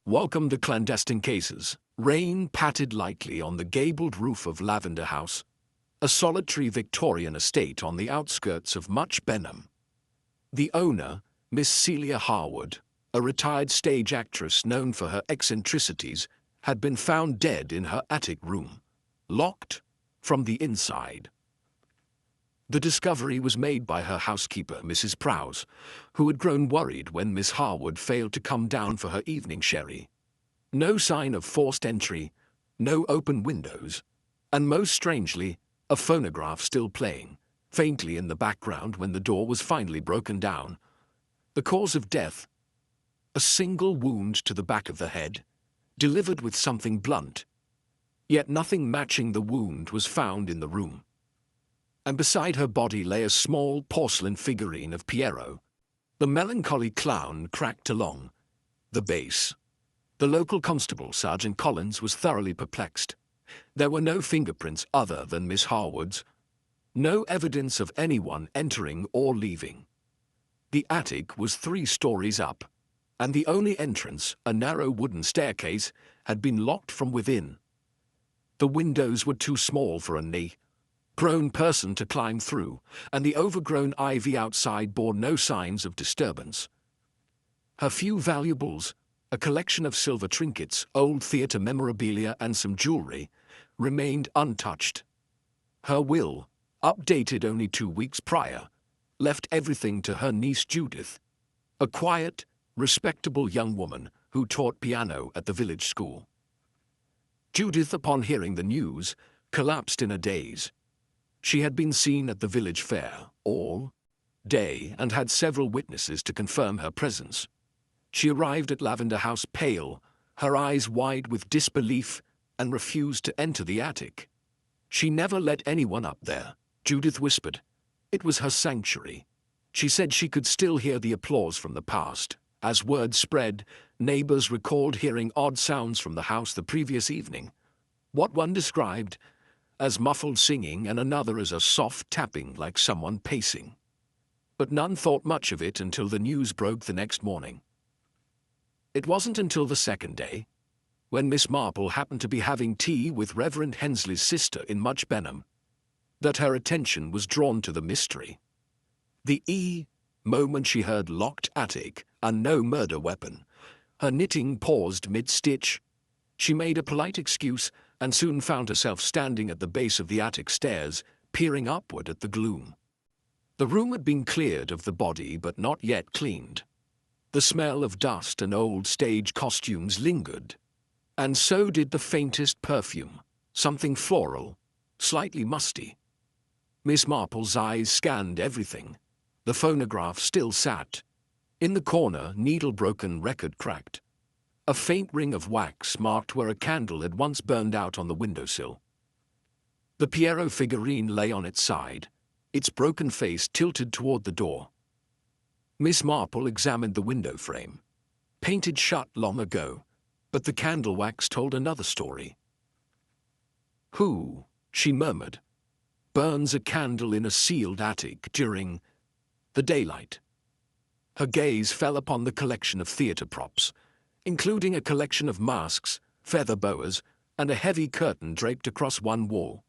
welcomed the clandestine cases. Rain pattered lightly on the gabled roof of Lavender House, a solitary Victorian estate on the outskirts of much Benham. The owner, Miss Celia Harwood, a retired stage actress known for her eccentricities, had been found dead in her attic room, locked from the inside. The discovery was made by her housekeeper, Mrs. Prowse, who had grown worried when Miss Harwood failed to come down for her evening sherry. No sign of forced entry, no open windows, and most strangely, a phonograph still playing, faintly in the background when the door was finally broken down. The cause of death: a single wound to the back of the head, delivered with something blunt. Yet nothing matching the wound was found in the room. And beside her body lay a small porcelain figurine of Poirot. The melancholy clown cracked along the base. The local constable, Sergeant Collins, was thoroughly perplexed. There were no fingerprints other than Miss Harwood's, no evidence of anyone entering or leaving. The attic was 3 stories up, and the only entrance, a narrow wooden staircase, had been locked from within. The windows were too small for a knee-prone person to climb through, and the overgrown ivy outside bore no signs of disturbance. Her few valuables, a collection of silver trinkets, old theatre memorabilia, and some jewelry, remained untouched. Her will, updated only 2 weeks prior, left everything to her niece Judith, a quiet, respectable young woman who taught piano at the village school. Judith, upon hearing the news, collapsed in a daze. She had been seen at the village fair all day and had several witnesses to confirm her presence. She arrived at Lavender House pale, her eyes wide with disbelief, and refused to enter the attic. She never let anyone up there, Judith whispered. It was her sanctuary. She said she could still hear the applause from the past. As word spread, neighbors recalled hearing odd sounds from the house the previous evening, what one described as muffled singing and another as a soft tapping like someone pacing. But none thought much of it until the news broke the next morning. It wasn't until the second day, when Miss Marple happened to be having tea with Reverend Hensley's sister in Much Benham, that her attention was drawn to the mystery. The moment she heard locked attic and no murder weapon, her knitting paused mid-stitch. She made a polite excuse and soon found herself standing at the base of the attic stairs, peering upward at the gloom. The room had been cleared of the body but not yet cleaned. The smell of dust and old stage costumes lingered, and so did the faintest perfume, something floral, slightly musty. Miss Marple's eyes scanned everything. The phonograph still sat. In the corner, needle-broken record cracked. A faint ring of wax marked where a candle had once burned out on the windowsill. The Poirot figurine lay on its side, its broken face tilted toward the door. Miss Marple examined the window frame, painted shut long ago, but the candle wax told another story. "Who," she murmured, "burns a candle in a sealed attic during the daylight?" Her gaze fell upon the collection of theatre props, including a collection of masks, feather boas, and a heavy curtain draped across one wall.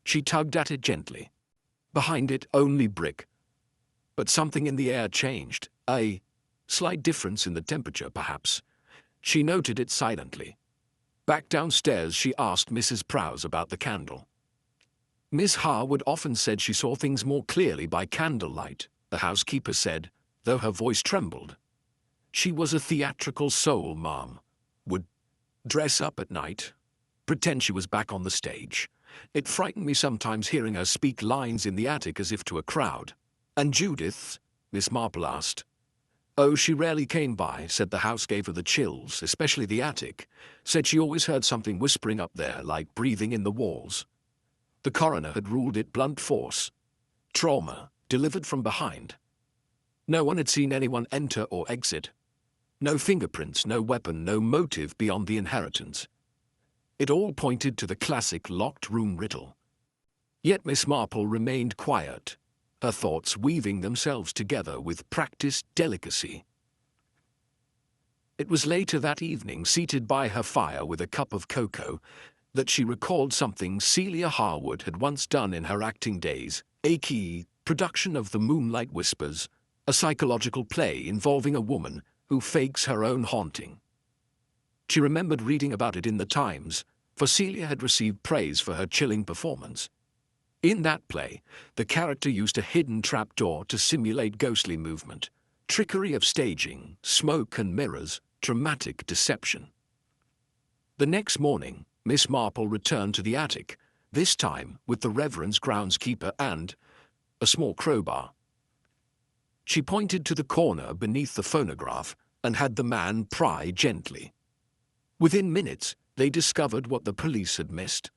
She tugged at it gently. Behind it, only brick. But something in the air changed, a slight difference in the temperature, perhaps. She noted it silently. Back downstairs, she asked Mrs. Prowse about the candle. Miss Harwood often said she saw things more clearly by candlelight, the housekeeper said, though her voice trembled. She was a theatrical soul, ma'am. Would dress up at night, pretend she was back on the stage. It frightened me sometimes hearing her speak lines in the attic as if to a crowd. "And Judith?" Miss Marple asked. "Oh, she rarely came by," said the house gave her the chills, especially the attic. Said she always heard something whispering up there, like breathing in the walls. The coroner had ruled it blunt force. Trauma, delivered from behind. No one had seen anyone enter or exit. No fingerprints, no weapon, no motive beyond the inheritance. It all pointed to the classic locked room riddle. Yet Miss Marple remained quiet, her thoughts weaving themselves together with practiced delicacy. It was later that evening, seated by her fire with a cup of cocoa, that she recalled something Celia Harwood had once done in her acting days, a key production of The Moonlight Whispers, a psychological play involving a woman who fakes her own haunting. She remembered reading about it in the Times, for Celia had received praise for her chilling performance. In that play, the character used a hidden trapdoor to simulate ghostly movement, trickery of staging, smoke and mirrors, dramatic deception. The next morning, Miss Marple returned to the attic, this time with the Reverend's groundskeeper and a small crowbar. She pointed to the corner beneath the phonograph and had the man pry gently. Within minutes, they discovered what the police had missed: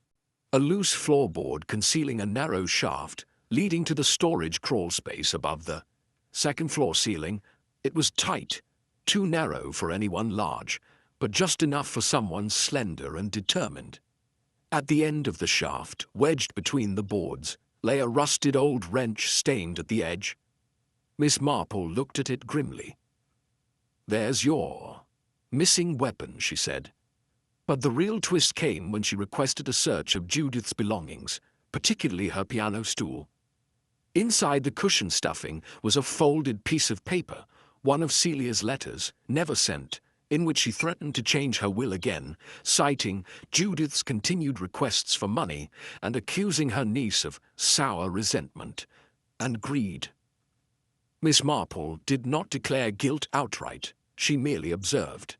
a loose floorboard concealing a narrow shaft leading to the storage crawl space above the second-floor ceiling. It was tight, too narrow for anyone large, but just enough for someone slender and determined. At the end of the shaft, wedged between the boards, lay a rusted old wrench stained at the edge. Miss Marple looked at it grimly. "There's your missing weapon," she said. But the real twist came when she requested a search of Judith's belongings, particularly her piano stool. Inside the cushion stuffing was a folded piece of paper, one of Celia's letters, never sent, in which she threatened to change her will again, citing Judith's continued requests for money and accusing her niece of sour resentment and greed. Miss Marple did not declare guilt outright, she merely observed.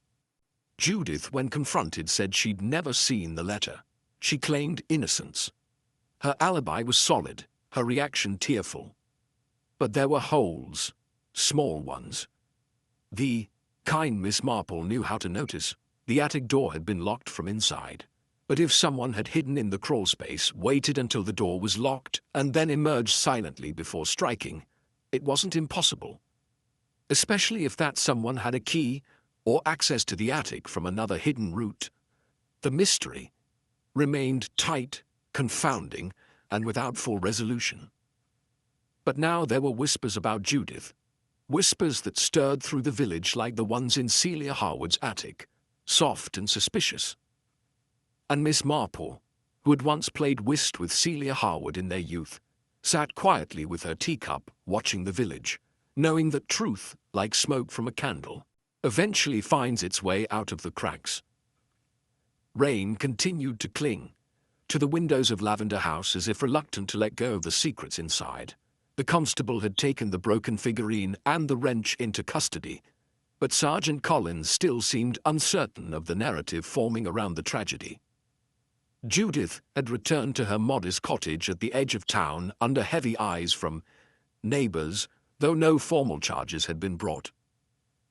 Judith, when confronted, said she'd never seen the letter. She claimed innocence. Her alibi was solid, her reaction tearful. But there were holes, small ones. The kind Miss Marple knew how to notice. The attic door had been locked from inside. But if someone had hidden in the crawl space, waited until the door was locked, and then emerged silently before striking, it wasn't impossible. Especially if that someone had a key or access to the attic from another hidden route. The mystery remained tight, confounding, and without full resolution. But now there were whispers about Judith, whispers that stirred through the village like the ones in Celia Harwood's attic, soft and suspicious. And Miss Marple, who had once played whist with Celia Harwood in their youth, sat quietly with her teacup watching the village, knowing that truth, like smoke from a candle, eventually finds its way out of the cracks. Rain continued to cling to the windows of Lavender House as if reluctant to let go of the secrets inside. The constable had taken the broken figurine and the wrench into custody, but Sergeant Collins still seemed uncertain of the narrative forming around the tragedy. Judith had returned to her modest cottage at the edge of town under heavy eyes from neighbors, though no formal charges had been brought.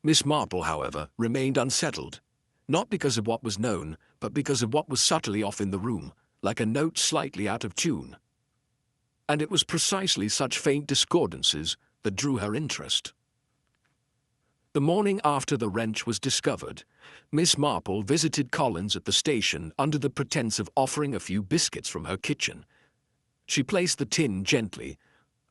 Miss Marple, however, remained unsettled, not because of what was known, but because of what was subtly off in the room, like a note slightly out of tune. And it was precisely such faint discordances that drew her interest. The morning after the wrench was discovered, Miss Marple visited Collins at the station under the pretense of offering a few biscuits from her kitchen. She placed the tin gently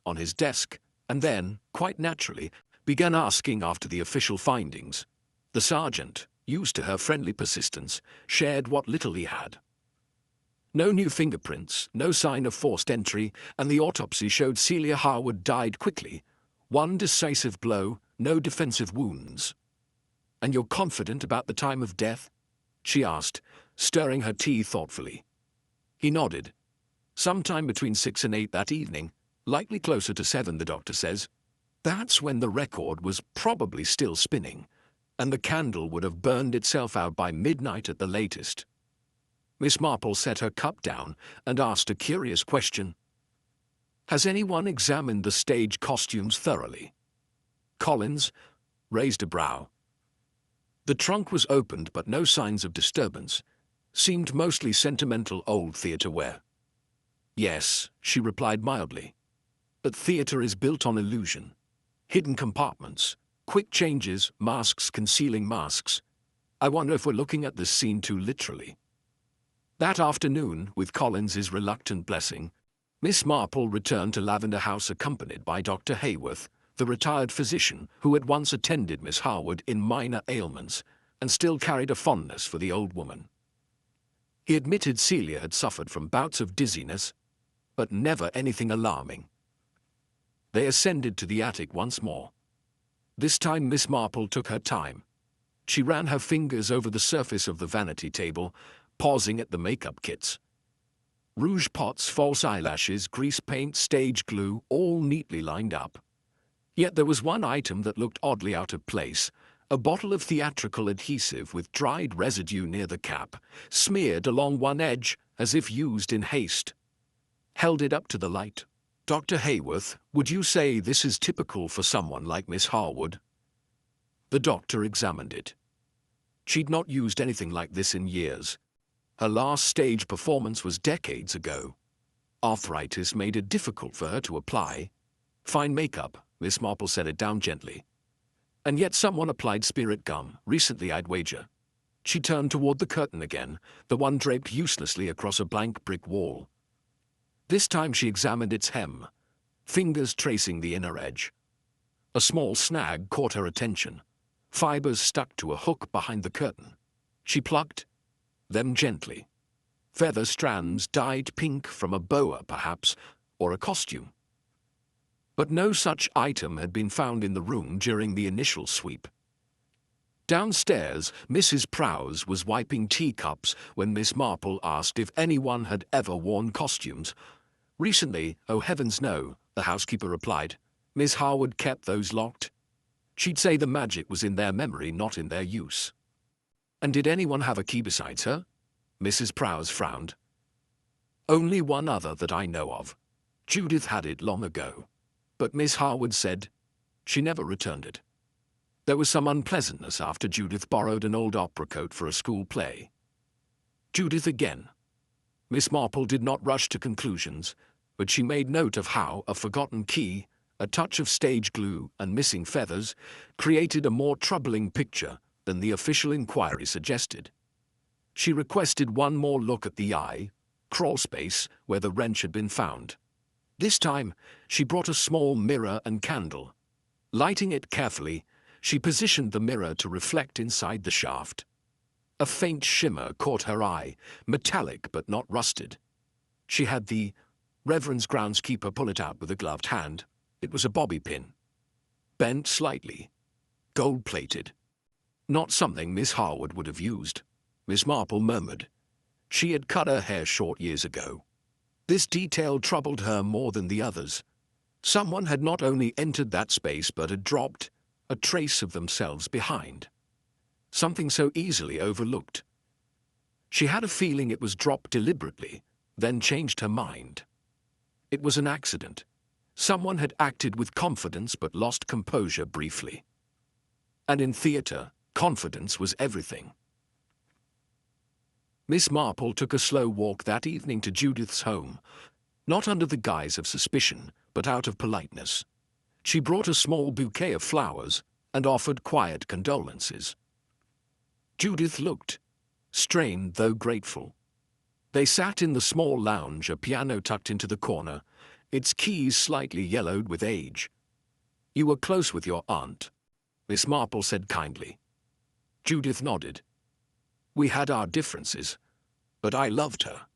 on his desk, and then, quite naturally, began asking after the official findings. The sergeant, used to her friendly persistence, shared what little he had. No new fingerprints, no sign of forced entry, and the autopsy showed Celia Harwood died quickly. One decisive blow, no defensive wounds. "And you're confident about the time of death?" she asked, stirring her tea thoughtfully. He nodded. "Sometime between 6 and 8 that evening, likely closer to 7, the doctor says. That's when the record was probably still spinning, and the candle would have burned itself out by midnight at the latest." Miss Marple set her cup down and asked a curious question. "Has anyone examined the stage costumes thoroughly?" Collins raised a brow. The trunk was opened, but no signs of disturbance. Seemed mostly sentimental old theatre wear. "Yes," she replied mildly. "But theatre is built on illusion. Hidden compartments, quick changes, masks concealing masks. I wonder if we're looking at this scene too literally." That afternoon, with Collins's reluctant blessing, Miss Marple returned to Lavender House accompanied by Dr. Hayworth, the retired physician who had once attended Miss Harwood in minor ailments, and still carried a fondness for the old woman. He admitted Celia had suffered from bouts of dizziness, but never anything alarming. They ascended to the attic once more. This time Miss Marple took her time. She ran her fingers over the surface of the vanity table, pausing at the makeup kits. Rouge pots, false eyelashes, grease paint, stage glue, all neatly lined up. Yet there was one item that looked oddly out of place, a bottle of theatrical adhesive with dried residue near the cap, smeared along one edge as if used in haste. Held it up to the light. "Dr. Hayworth, would you say this is typical for someone like Miss Harwood?" The doctor examined it. She'd not used anything like this in years. Her last stage performance was decades ago. Arthritis made it difficult for her to apply. "Fine makeup," Miss Marple set it down gently. "And yet someone applied spirit gum, recently I'd wager." She turned toward the curtain again, the one draped uselessly across a blank brick wall. This time she examined its hem, fingers tracing the inner edge. A small snag caught her attention. Fibers stuck to a hook behind the curtain. She plucked them gently. Feather strands dyed pink from a boa, perhaps, or a costume. But no such item had been found in the room during the initial sweep. Downstairs, Mrs. Prowse was wiping teacups when Miss Marple asked if anyone had ever worn costumes. "Recently, oh heavens no," the housekeeper replied. "Miss Harwood kept those locked. She'd say the magic was in their memory, not in their use." "And did anyone have a key besides her?" Mrs. Prowse frowned. "Only one other that I know of. Judith had it long ago. But Miss Harwood said she never returned it. There was some unpleasantness after Judith borrowed an old opera coat for a school play." Judith again. Miss Marple did not rush to conclusions, but she made note of how a forgotten key, a touch of stage glue, and missing feathers created a more troubling picture than the official inquiry suggested. She requested one more look at the eye, crawl space, where the wrench had been found. This time, she brought a small mirror and candle. Lighting it carefully, she positioned the mirror to reflect inside the shaft. A faint shimmer caught her eye, metallic but not rusted. She had the Reverend's groundskeeper pull it out with a gloved hand. It was a bobby pin. Bent slightly. Gold-plated. Not something Miss Harwood would have used, Miss Marple murmured. She had cut her hair short years ago. This detail troubled her more than the others. Someone had not only entered that space but had dropped a trace of themselves behind. Something so easily overlooked. She had a feeling it was dropped deliberately, then changed her mind. It was an accident. Someone had acted with confidence but lost composure briefly. And in theatre, confidence was everything. Miss Marple took a slow walk that evening to Judith's home, not under the guise of suspicion, but out of politeness. She brought a small bouquet of flowers and offered quiet condolences. Judith looked, strained though grateful. They sat in the small lounge, a piano tucked into the corner, its keys slightly yellowed with age. "You were close with your aunt," Miss Marple said kindly. Judith nodded. "We had our differences, but I loved her.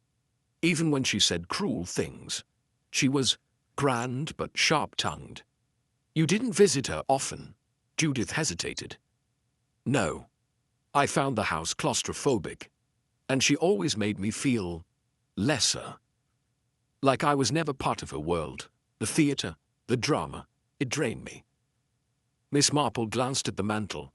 Even when she said cruel things. She was grand but sharp-tongued." "You didn't visit her often?" Judith hesitated. "No. I found the house claustrophobic, and she always made me feel lesser. Like I was never part of her world. The theatre, the drama, it drained me." Miss Marple glanced at the mantel.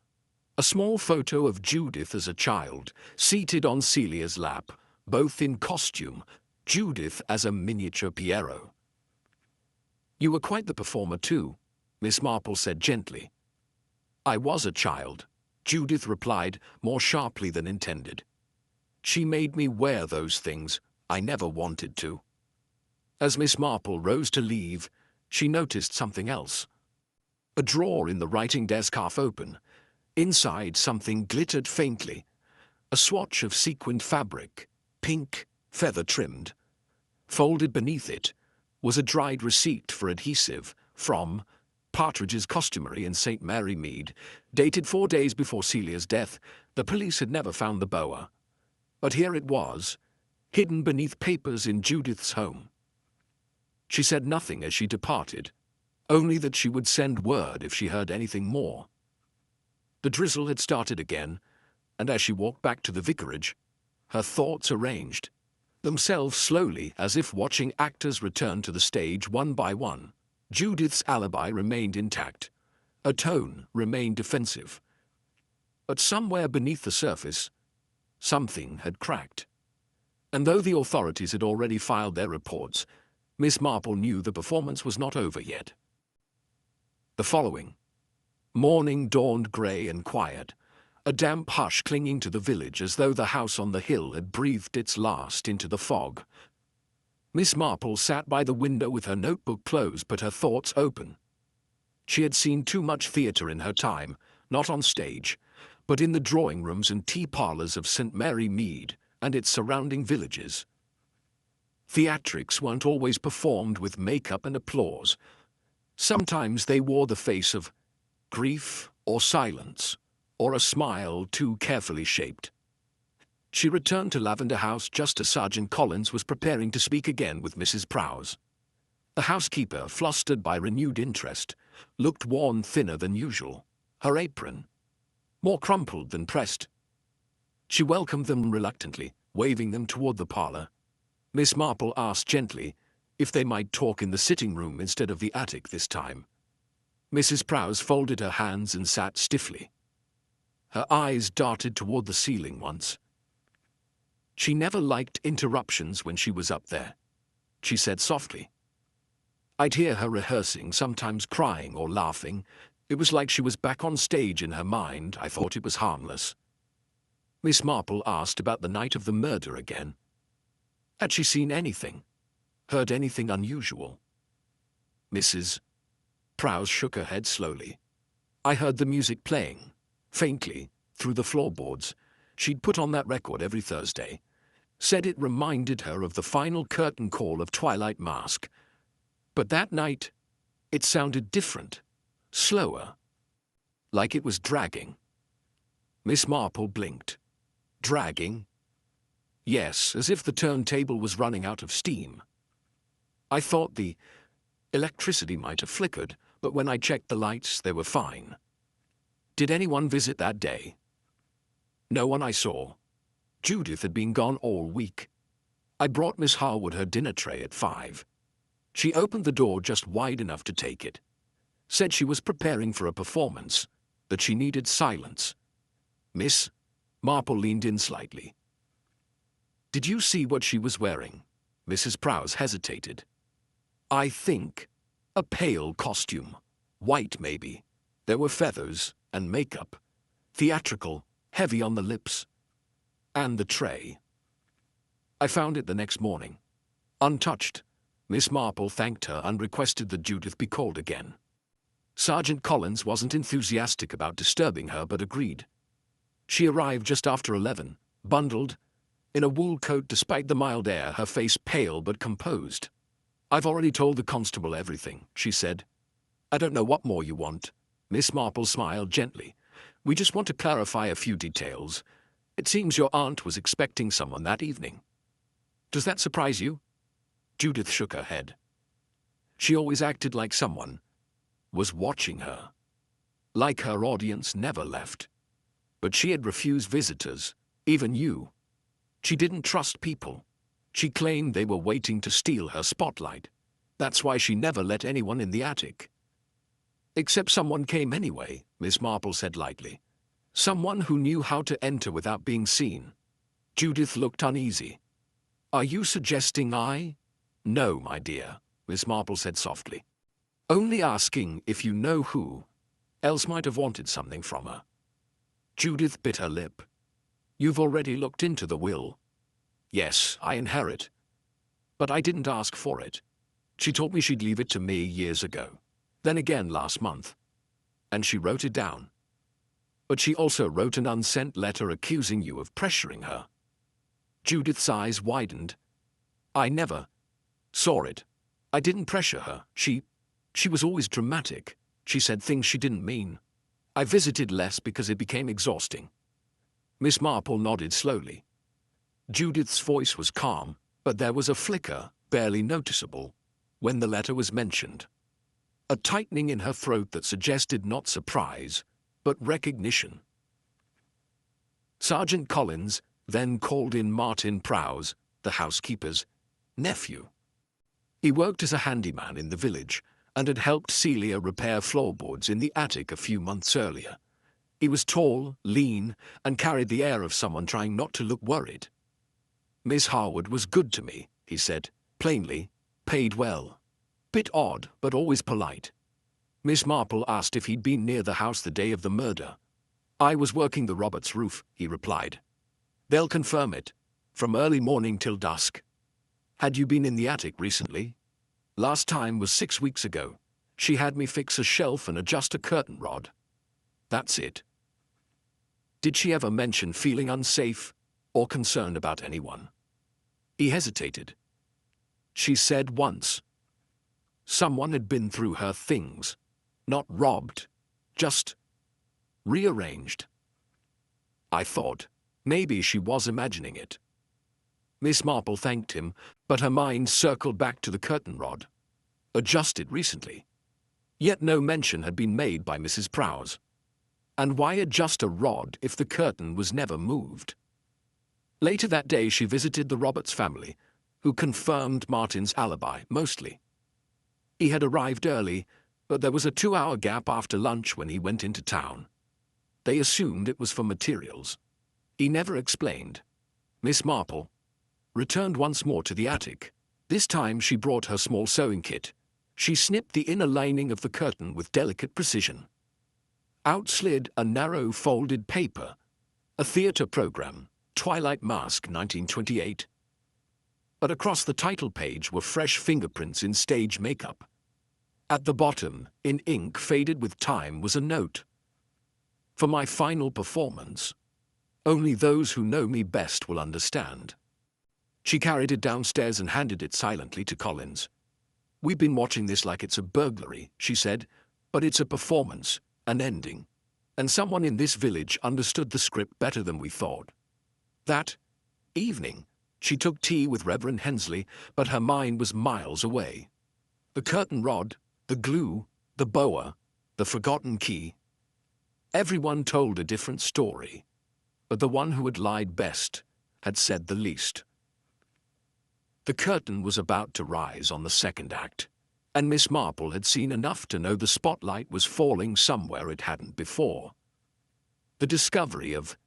A small photo of Judith as a child, seated on Celia's lap, both in costume, Judith as a miniature Poirot. "You were quite the performer too," Miss Marple said gently. "I was a child," Judith replied, more sharply than intended. "She made me wear those things I never wanted to." As Miss Marple rose to leave, she noticed something else. A drawer in the writing desk half open. Inside, something glittered faintly. A swatch of sequined fabric, pink, feather-trimmed. Folded beneath it was a dried receipt for adhesive from Partridge's costumery in St. Mary Mead, dated 4 days before Celia's death. The police had never found the boa. But here it was, hidden beneath papers in Judith's home. She said nothing as she departed, only that she would send word if she heard anything more. The drizzle had started again, and as she walked back to the vicarage, her thoughts arranged themselves slowly as if watching actors return to the stage one by one. Judith's alibi remained intact. Her tone remained defensive. But somewhere beneath the surface, something had cracked. And though the authorities had already filed their reports, Miss Marple knew the performance was not over yet. The following morning dawned grey and quiet, a damp hush clinging to the village as though the house on the hill had breathed its last into the fog. Miss Marple sat by the window with her notebook closed but her thoughts open. She had seen too much theatre in her time, not on stage, but in the drawing rooms and tea parlours of St. Mary Mead and its surrounding villages. Theatrics weren't always performed with makeup and applause. Sometimes they wore the face of grief or silence, or a smile too carefully shaped. She returned to Lavender House just as Sergeant Collins was preparing to speak again with Mrs. Prowse. The housekeeper, flustered by renewed interest, looked worn thinner than usual, her apron more crumpled than pressed. She welcomed them reluctantly, waving them toward the parlour. Miss Marple asked gently if they might talk in the sitting room instead of the attic this time. Mrs. Prowse folded her hands and sat stiffly. Her eyes darted toward the ceiling once. She never liked interruptions when she was up there, she said softly. I'd hear her rehearsing, sometimes crying or laughing. It was like she was back on stage in her mind. I thought it was harmless. Miss Marple asked about the night of the murder again. Had she seen anything? Heard anything unusual? Mrs. Prowse shook her head slowly. I heard the music playing, faintly, through the floorboards. She'd put on that record every Thursday. Said it reminded her of the final curtain call of Twilight Mask. But that night, it sounded different, slower, like it was dragging. Miss Marple blinked. Dragging? Yes, as if the turntable was running out of steam. I thought the electricity might have flickered, but when I checked the lights, they were fine. Did anyone visit that day? No one I saw. Judith had been gone all week. I brought Miss Harwood her dinner tray at 5. She opened the door just wide enough to take it. Said she was preparing for a performance, that she needed silence. Miss Marple leaned in slightly. Did you see what she was wearing? Mrs. Prowse hesitated. I think a pale costume. White, maybe. There were feathers and makeup. Theatrical, heavy on the lips. And the tray. I found it the next morning. Untouched. Miss Marple thanked her and requested that Judith be called again. Sergeant Collins wasn't enthusiastic about disturbing her but agreed. She arrived just after 11, bundled, in a wool coat despite the mild air, her face pale but composed. I've already told the constable everything, she said. I don't know what more you want. Miss Marple smiled gently. We just want to clarify a few details. It seems your aunt was expecting someone that evening. Does that surprise you? Judith shook her head. She always acted like someone was watching her. Like her audience never left. But she had refused visitors, even you. She didn't trust people. She claimed they were waiting to steal her spotlight. That's why she never let anyone in the attic. Except someone came anyway, Miss Marple said lightly. Someone who knew how to enter without being seen. Judith looked uneasy. Are you suggesting I? No, my dear, Miss Marple said softly. Only asking if you know who else might have wanted something from her. Judith bit her lip. You've already looked into the will. Yes, I inherit. But I didn't ask for it. She told me she'd leave it to me years ago. Then again last month. And she wrote it down. But she also wrote an unsent letter accusing you of pressuring her. Judith's eyes widened. I never saw it. I didn't pressure her. She was always dramatic, She said things she didn't mean. I visited less because it became exhausting. Miss Marple nodded slowly. Judith's voice was calm, but there was a flicker, barely noticeable, when the letter was mentioned. A tightening in her throat that suggested not surprise, but recognition. Sergeant Collins then called in Martin Prowse, the housekeeper's nephew. He worked as a handyman in the village and had helped Celia repair floorboards in the attic a few months earlier. He was tall, lean, and carried the air of someone trying not to look worried. Miss Harwood was good to me, he said, plainly, paid well. Bit odd, but always polite. Miss Marple asked if he'd been near the house the day of the murder. I was working the Roberts roof, he replied. They'll confirm it, from early morning till dusk. Had you been in the attic recently? Last time was 6 weeks ago. She had me fix a shelf and adjust a curtain rod. That's it. Did she ever mention feeling unsafe or concerned about anyone? He hesitated. She said once. Someone had been through her things. Not robbed, just rearranged. I thought, maybe she was imagining it. Miss Marple thanked him, but her mind circled back to the curtain rod. Adjusted recently. Yet no mention had been made by Mrs. Prowse. And why adjust a rod if the curtain was never moved? Later that day she visited the Roberts family, who confirmed Martin's alibi, mostly. He had arrived early, but there was a 2-hour gap after lunch when he went into town. They assumed it was for materials. He never explained. Miss Marple returned once more to the attic. This time she brought her small sewing kit. She snipped the inner lining of the curtain with delicate precision. Out slid a narrow folded paper, a theatre program, Twilight Mask, 1928. But across the title page were fresh fingerprints in stage makeup. At the bottom, in ink faded with time, was a note. For my final performance, only those who know me best will understand. She carried it downstairs and handed it silently to Collins. We've been watching this like it's a burglary, she said, but it's a performance, an ending. And someone in this village understood the script better than we thought. That evening, she took tea with Reverend Hensley, but her mind was miles away. The curtain rod, the glue, the boa, the forgotten key. Everyone told a different story, but the one who had lied best had said the least. The curtain was about to rise on the second act, and Miss Marple had seen enough to know the spotlight was falling somewhere it hadn't before. The discovery of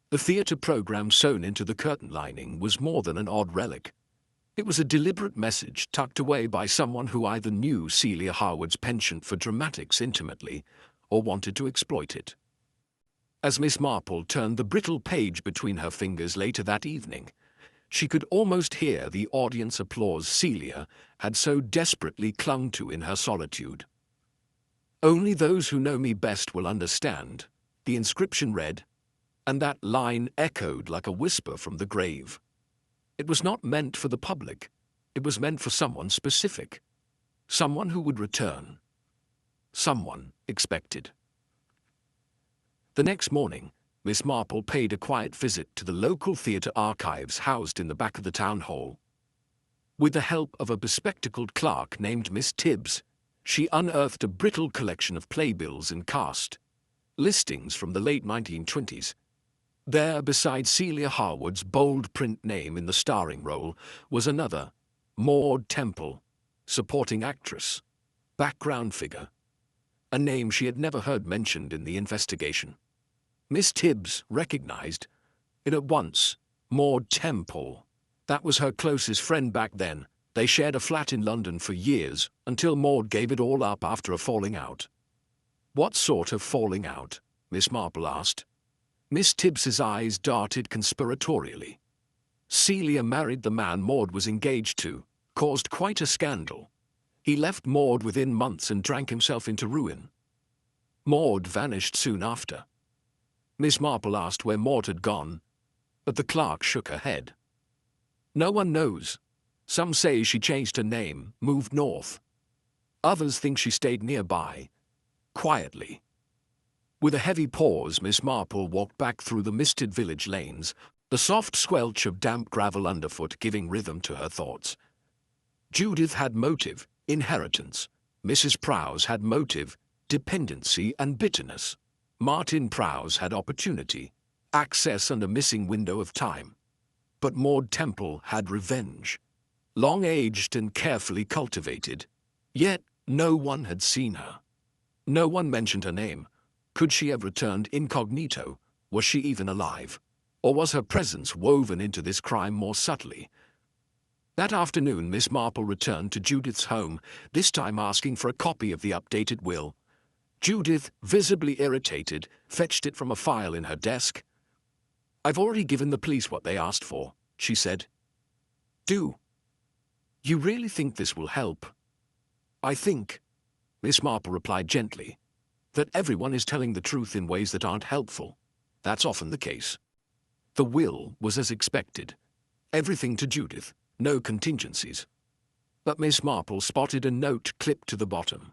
the theatre program sewn into the curtain lining was more than an odd relic. It was a deliberate message tucked away by someone who either knew Celia Harwood's penchant for dramatics intimately or wanted to exploit it. As Miss Marple turned the brittle page between her fingers later that evening, she could almost hear the audience applause Celia had so desperately clung to in her solitude. Only those who know me best will understand, the inscription read, and that line echoed like a whisper from the grave. It was not meant for the public. It was meant for someone specific. Someone who would return. Someone expected. The next morning, Miss Marple paid a quiet visit to the local theatre archives housed in the back of the town hall. With the help of a bespectacled clerk named Miss Tibbs, she unearthed a brittle collection of playbills and cast listings from the late 1920s. There, beside Celia Harwood's bold print name in the starring role, was another, Maud Temple, supporting actress, background figure, a name she had never heard mentioned in the investigation. Miss Tibbs recognized it at once. Maud Temple. That was her closest friend back then. They shared a flat in London for years, until Maud gave it all up after a falling out. What sort of falling out? Miss Marple asked. Miss Tibbs's eyes darted conspiratorially. Celia married the man Maud was engaged to, caused quite a scandal. He left Maud within months and drank himself into ruin. Maud vanished soon after. Miss Marple asked where Maud had gone, but the clerk shook her head. No one knows. Some say she changed her name, moved north. Others think she stayed nearby, quietly. With a heavy pause, Miss Marple walked back through the misted village lanes, the soft squelch of damp gravel underfoot giving rhythm to her thoughts. Judith had motive, inheritance. Mrs. Prowse had motive, dependency and bitterness. Martin Prowse had opportunity, access and a missing window of time. But Maud Temple had revenge, long-aged and carefully cultivated. Yet no one had seen her. No one mentioned her name. Could she have returned incognito? Was she even alive? Or was her presence woven into this crime more subtly? That afternoon, Miss Marple returned to Judith's home, this time asking for a copy of the updated will. Judith, visibly irritated, fetched it from a file in her desk. "I've already given the police what they asked for," she said. "Do you really think this will help?" "I think," Miss Marple replied gently, "that everyone is telling the truth in ways that aren't helpful. That's often the case." The will was as expected. Everything to Judith, no contingencies. But Miss Marple spotted a note clipped to the bottom.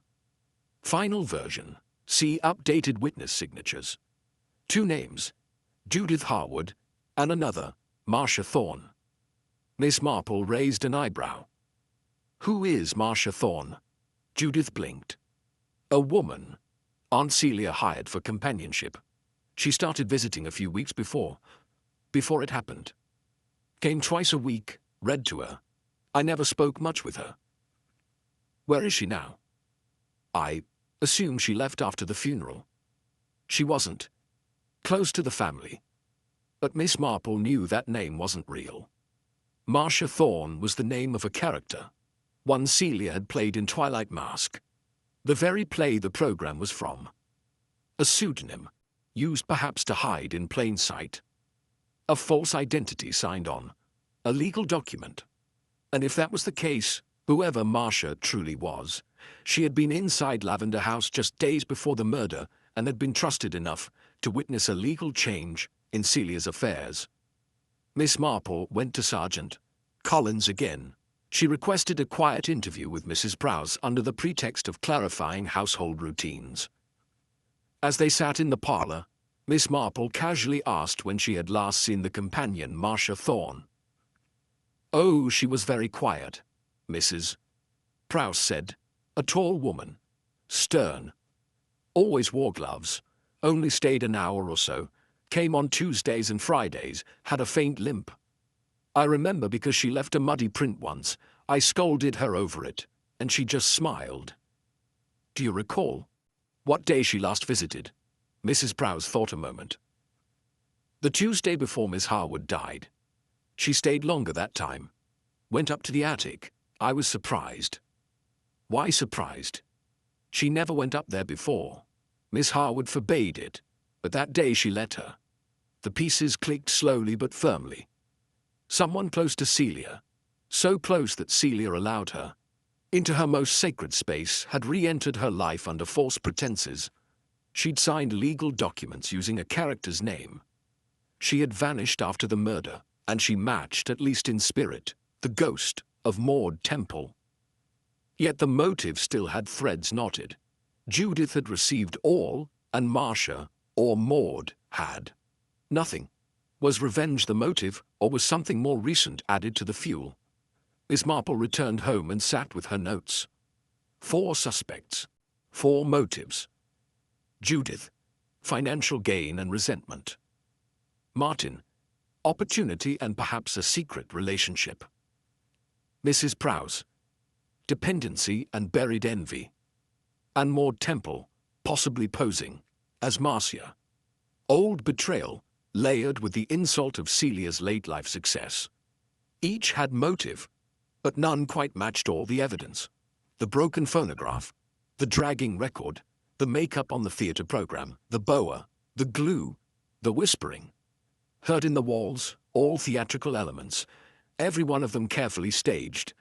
Final version. See updated witness signatures. 2 names, Judith Harwood, and another, Marcia Thorne. Miss Marple raised an eyebrow. "Who is Marcia Thorne?" Judith blinked. "A woman Aunt Celia hired for companionship. She started visiting a few weeks before it happened. Came twice a week, read to her. I never spoke much with her." "Where is she now?" "I assume she left after the funeral." "She wasn't. Close to the family." But Miss Marple knew that name wasn't real. Marcia Thorne was the name of a character, one Celia had played in Twilight Mask, the very play the program was from. A pseudonym, used perhaps to hide in plain sight. A false identity signed on, a legal document. And if that was the case, whoever Marcia truly was, she had been inside Lavender House just days before the murder and had been trusted enough to witness a legal change in Celia's affairs. Miss Marple went to Sergeant Collins again. She requested a quiet interview with Mrs. Prowse under the pretext of clarifying household routines. As they sat in the parlor, Miss Marple casually asked when she had last seen the companion Marcia Thorne. "Oh, she was very quiet," Mrs. Prowse said. "A tall woman, stern. Always wore gloves, only stayed an hour or so, came on Tuesdays and Fridays, had a faint limp. I remember because she left a muddy print once. I scolded her over it, and she just smiled." "Do you recall what day she last visited?" Mrs. Prowse thought a moment. "The Tuesday before Miss Harwood died. She stayed longer that time. Went up to the attic. I was surprised." "Why surprised?" "She never went up there before. Miss Harwood forbade it, but that day she let her." The pieces clicked slowly but firmly. Someone close to Celia, so close that Celia allowed her into her most sacred space, had re-entered her life under false pretenses. She'd signed legal documents using a character's name. She had vanished after the murder, and she matched, at least in spirit, the ghost of Maud Temple. Yet the motive still had threads knotted. Judith had received all, and Marcia, or Maud, had nothing. Was revenge the motive, or was something more recent added to the fuel? Miss Marple returned home and sat with her notes. 4 suspects, 4 motives. Judith, financial gain and resentment. Martin, opportunity and perhaps a secret relationship. Mrs. Prowse, dependency and buried envy. And Maud Temple, possibly posing as Marcia. Old betrayal, layered with the insult of Celia's late-life success. Each had motive, but none quite matched all the evidence. The broken phonograph, the dragging record, the makeup on the theater program, the boa, the glue, the whispering. Heard in the walls, all theatrical elements, every one of them carefully staged.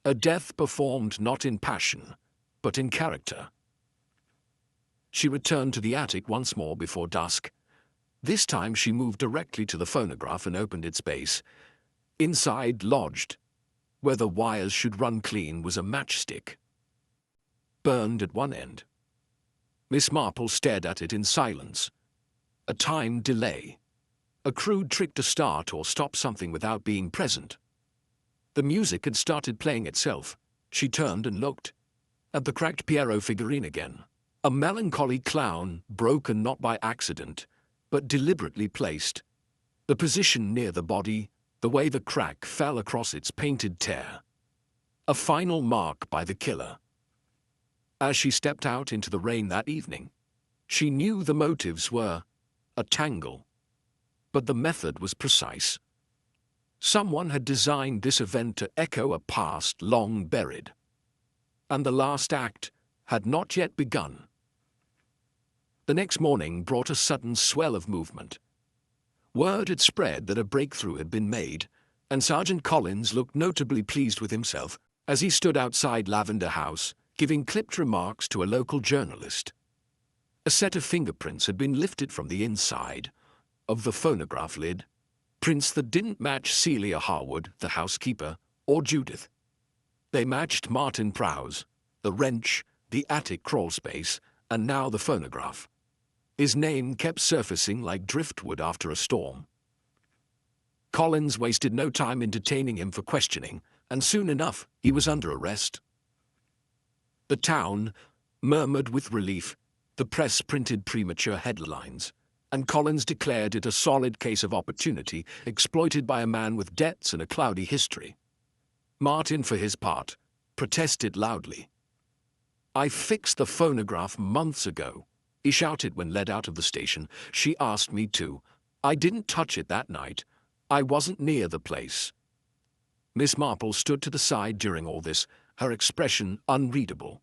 A death performed not in passion, but in character. She returned to the attic once more before dusk. This time she moved directly to the phonograph and opened its base. Inside, lodged, where the wires should run clean, was a matchstick, burned at one end. Miss Marple stared at it in silence. A time delay. A crude trick to start or stop something without being present. The music had started playing itself. She turned and looked at the cracked Poirot figurine again. A melancholy clown, broken not by accident, but deliberately placed. The position near the body, the way the crack fell across its painted tear. A final mark by the killer. As she stepped out into the rain that evening, she knew the motives were a tangle. But the method was precise. Someone had designed this event to echo a past long buried. And the last act had not yet begun. The next morning brought a sudden swell of movement. Word had spread that a breakthrough had been made, and Sergeant Collins looked notably pleased with himself as he stood outside Lavender House, giving clipped remarks to a local journalist. A set of fingerprints had been lifted from the inside of the phonograph lid, prints that didn't match Celia Harwood, the housekeeper, or Judith. They matched Martin Prowse, the wrench, the attic crawlspace, and now the phonograph. His name kept surfacing like driftwood after a storm. Collins wasted no time in detaining him for questioning, and soon enough he was under arrest. The town murmured with relief. The press printed premature headlines, and Collins declared it a solid case of opportunity exploited by a man with debts and a cloudy history. Martin, for his part, protested loudly. "I fixed the phonograph months ago," he shouted when led out of the station. "She asked me to. I didn't touch it that night. I wasn't near the place." Miss Marple stood to the side during all this, her expression unreadable.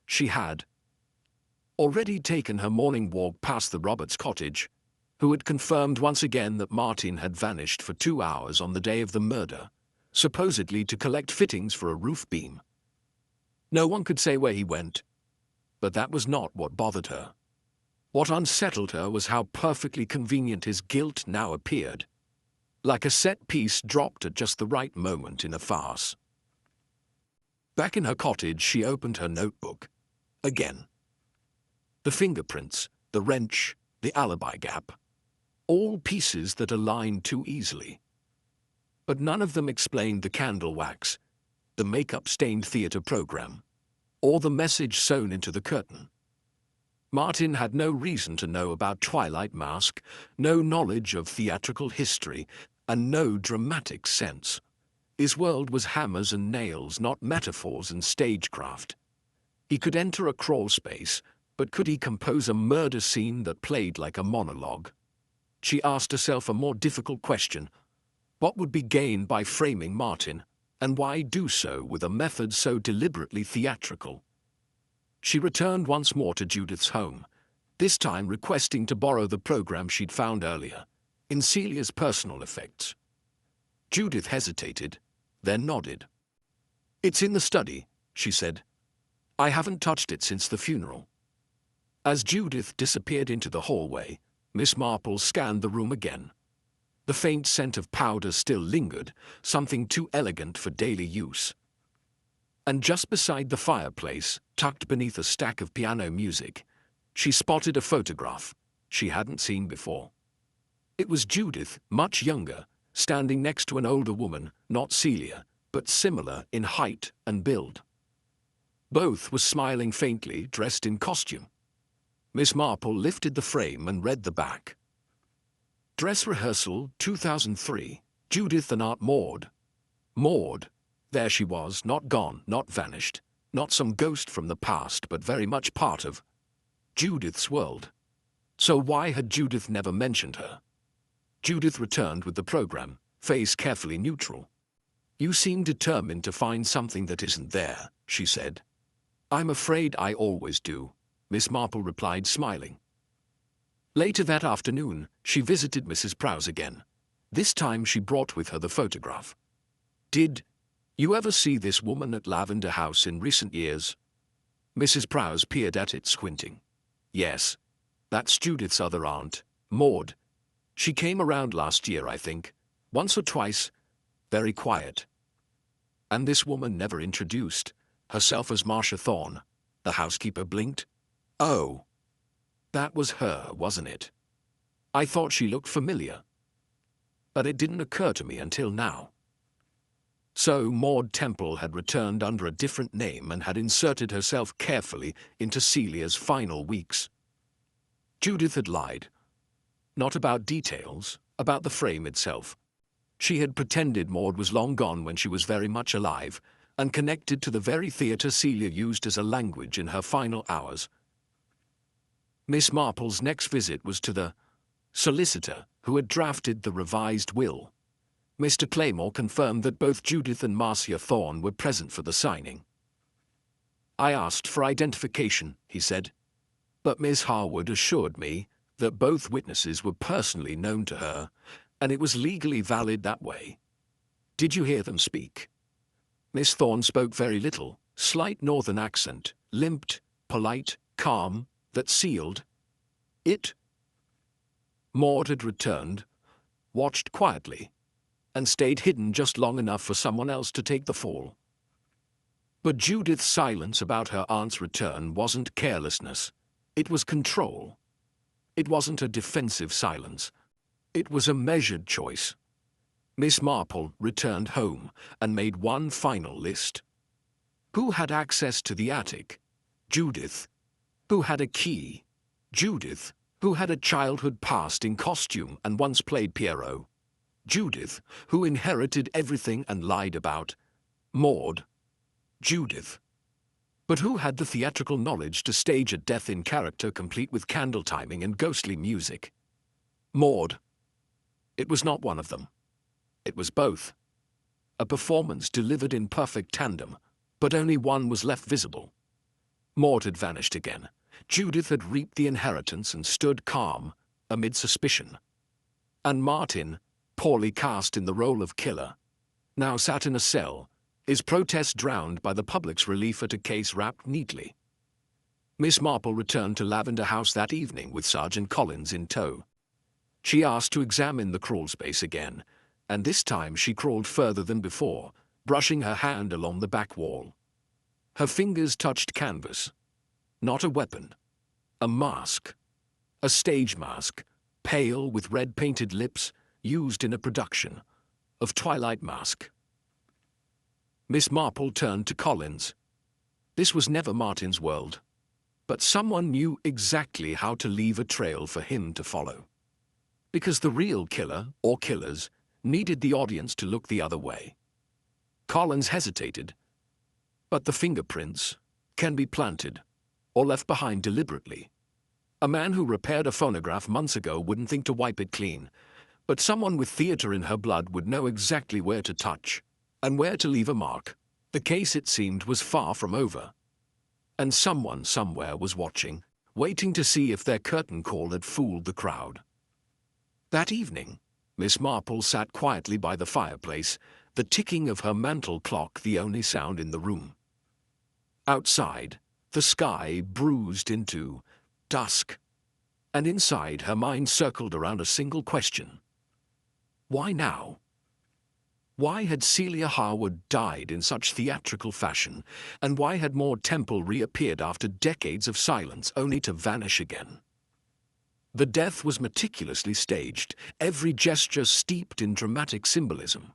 She had already taken her morning walk past the Roberts cottage, who had confirmed once again that Martin had vanished for 2 hours on the day of the murder, supposedly to collect fittings for a roof beam. No one could say where he went, but that was not what bothered her. What unsettled her was how perfectly convenient his guilt now appeared, like a set piece dropped at just the right moment in a farce. Back in her cottage, she opened her notebook. Again. The fingerprints, the wrench, the alibi gap. All pieces that aligned too easily. But none of them explained the candle wax, the makeup-stained theater program, or the message sewn into the curtain. Martin had no reason to know about Twilight Mask, no knowledge of theatrical history, and no dramatic sense. His world was hammers and nails, not metaphors and stagecraft. He could enter a crawl space, but could he compose a murder scene that played like a monologue? She asked herself a more difficult question. What would be gained by framing Martin, and why do so with a method so deliberately theatrical? She returned once more to Judith's home, this time requesting to borrow the program she'd found earlier, in Celia's personal effects. Judith hesitated, then nodded. "It's in the study," she said. "I haven't touched it since the funeral." As Judith disappeared into the hallway, Miss Marple scanned the room again. The faint scent of powder still lingered, something too elegant for daily use. And just beside the fireplace, tucked beneath a stack of piano music, she spotted a photograph she hadn't seen before. It was Judith, much younger, standing next to an older woman, not Celia, but similar in height and build. Both were smiling faintly, dressed in costume. Miss Marple lifted the frame and read the back. Dress rehearsal 2003, Judith and Aunt Maud. Maud, there she was, not gone, not vanished, not some ghost from the past, but very much part of Judith's world. So why had Judith never mentioned her? Judith returned with the program, face carefully neutral. "You seem determined to find something that isn't there," she said. "I'm afraid I always do," Miss Marple replied, smiling. Later that afternoon, she visited Mrs. Prowse again. This time she brought with her the photograph. "Did you ever see this woman at Lavender House in recent years?" Mrs. Prowse peered at it, squinting. "Yes. That's Judith's other aunt, Maud. She came around last year, I think. Once or twice. Very quiet." "And this woman never introduced herself as Marcia Thorne?" The housekeeper blinked. Oh, that was her, wasn't it? I thought she looked familiar. But it didn't occur to me until now. So Maud Temple had returned under a different name and had inserted herself carefully into Celia's final weeks. Judith had lied. Not about details, about the frame itself. She had pretended Maud was long gone when she was very much alive, and connected to the very theatre Celia used as a language in her final hours. Miss Marple's next visit was to the solicitor who had drafted the revised will. Mr. Claymore confirmed that both Judith and Marcia Thorne were present for the signing. I asked for identification, he said, but Miss Harwood assured me that both witnesses were personally known to her, and it was legally valid that way. Did you hear them speak? Miss Thorne spoke very little, slight northern accent, limped, polite, calm, that sealed it. Maud had returned, watched quietly, and stayed hidden just long enough for someone else to take the fall. But Judith's silence about her aunt's return wasn't carelessness. It was control. It wasn't a defensive silence. It was a measured choice. Miss Marple returned home and made one final list. Who had access to the attic? Judith. Who had a key? Judith. Who had a childhood past in costume and once played Poirot? Judith. Who inherited everything and lied about? Maud. Judith. But who had the theatrical knowledge to stage a death in character complete with candle timing and ghostly music? Maud. It was not one of them. It was both. A performance delivered in perfect tandem, but only one was left visible. Maud had vanished again. Judith had reaped the inheritance and stood calm, amid suspicion. And Martin, poorly cast in the role of killer, now sat in a cell, his protest drowned by the public's relief at a case wrapped neatly. Miss Marple returned to Lavender House that evening with Sergeant Collins in tow. She asked to examine the crawl space again, and this time she crawled further than before, brushing her hand along the back wall. Her fingers touched canvas. Not a weapon. A mask. A stage mask, pale with red-painted lips, used in a production of Twilight Mask. Miss Marple turned to Collins. This was never Martin's world, but someone knew exactly how to leave a trail for him to follow. Because the real killer, or killers, needed the audience to look the other way. Collins hesitated. But the fingerprints can be planted, or left behind deliberately. A man who repaired a phonograph months ago wouldn't think to wipe it clean, but someone with theater in her blood would know exactly where to touch, and where to leave a mark. The case, it seemed, was far from over. And someone somewhere was watching, waiting to see if their curtain call had fooled the crowd. That evening, Miss Marple sat quietly by the fireplace, the ticking of her mantel clock the only sound in the room. Outside, the sky bruised into dusk, and inside her mind circled around a single question. Why now? Why had Celia Harwood died in such theatrical fashion, and why had Maud Temple reappeared after decades of silence only to vanish again? The death was meticulously staged, every gesture steeped in dramatic symbolism.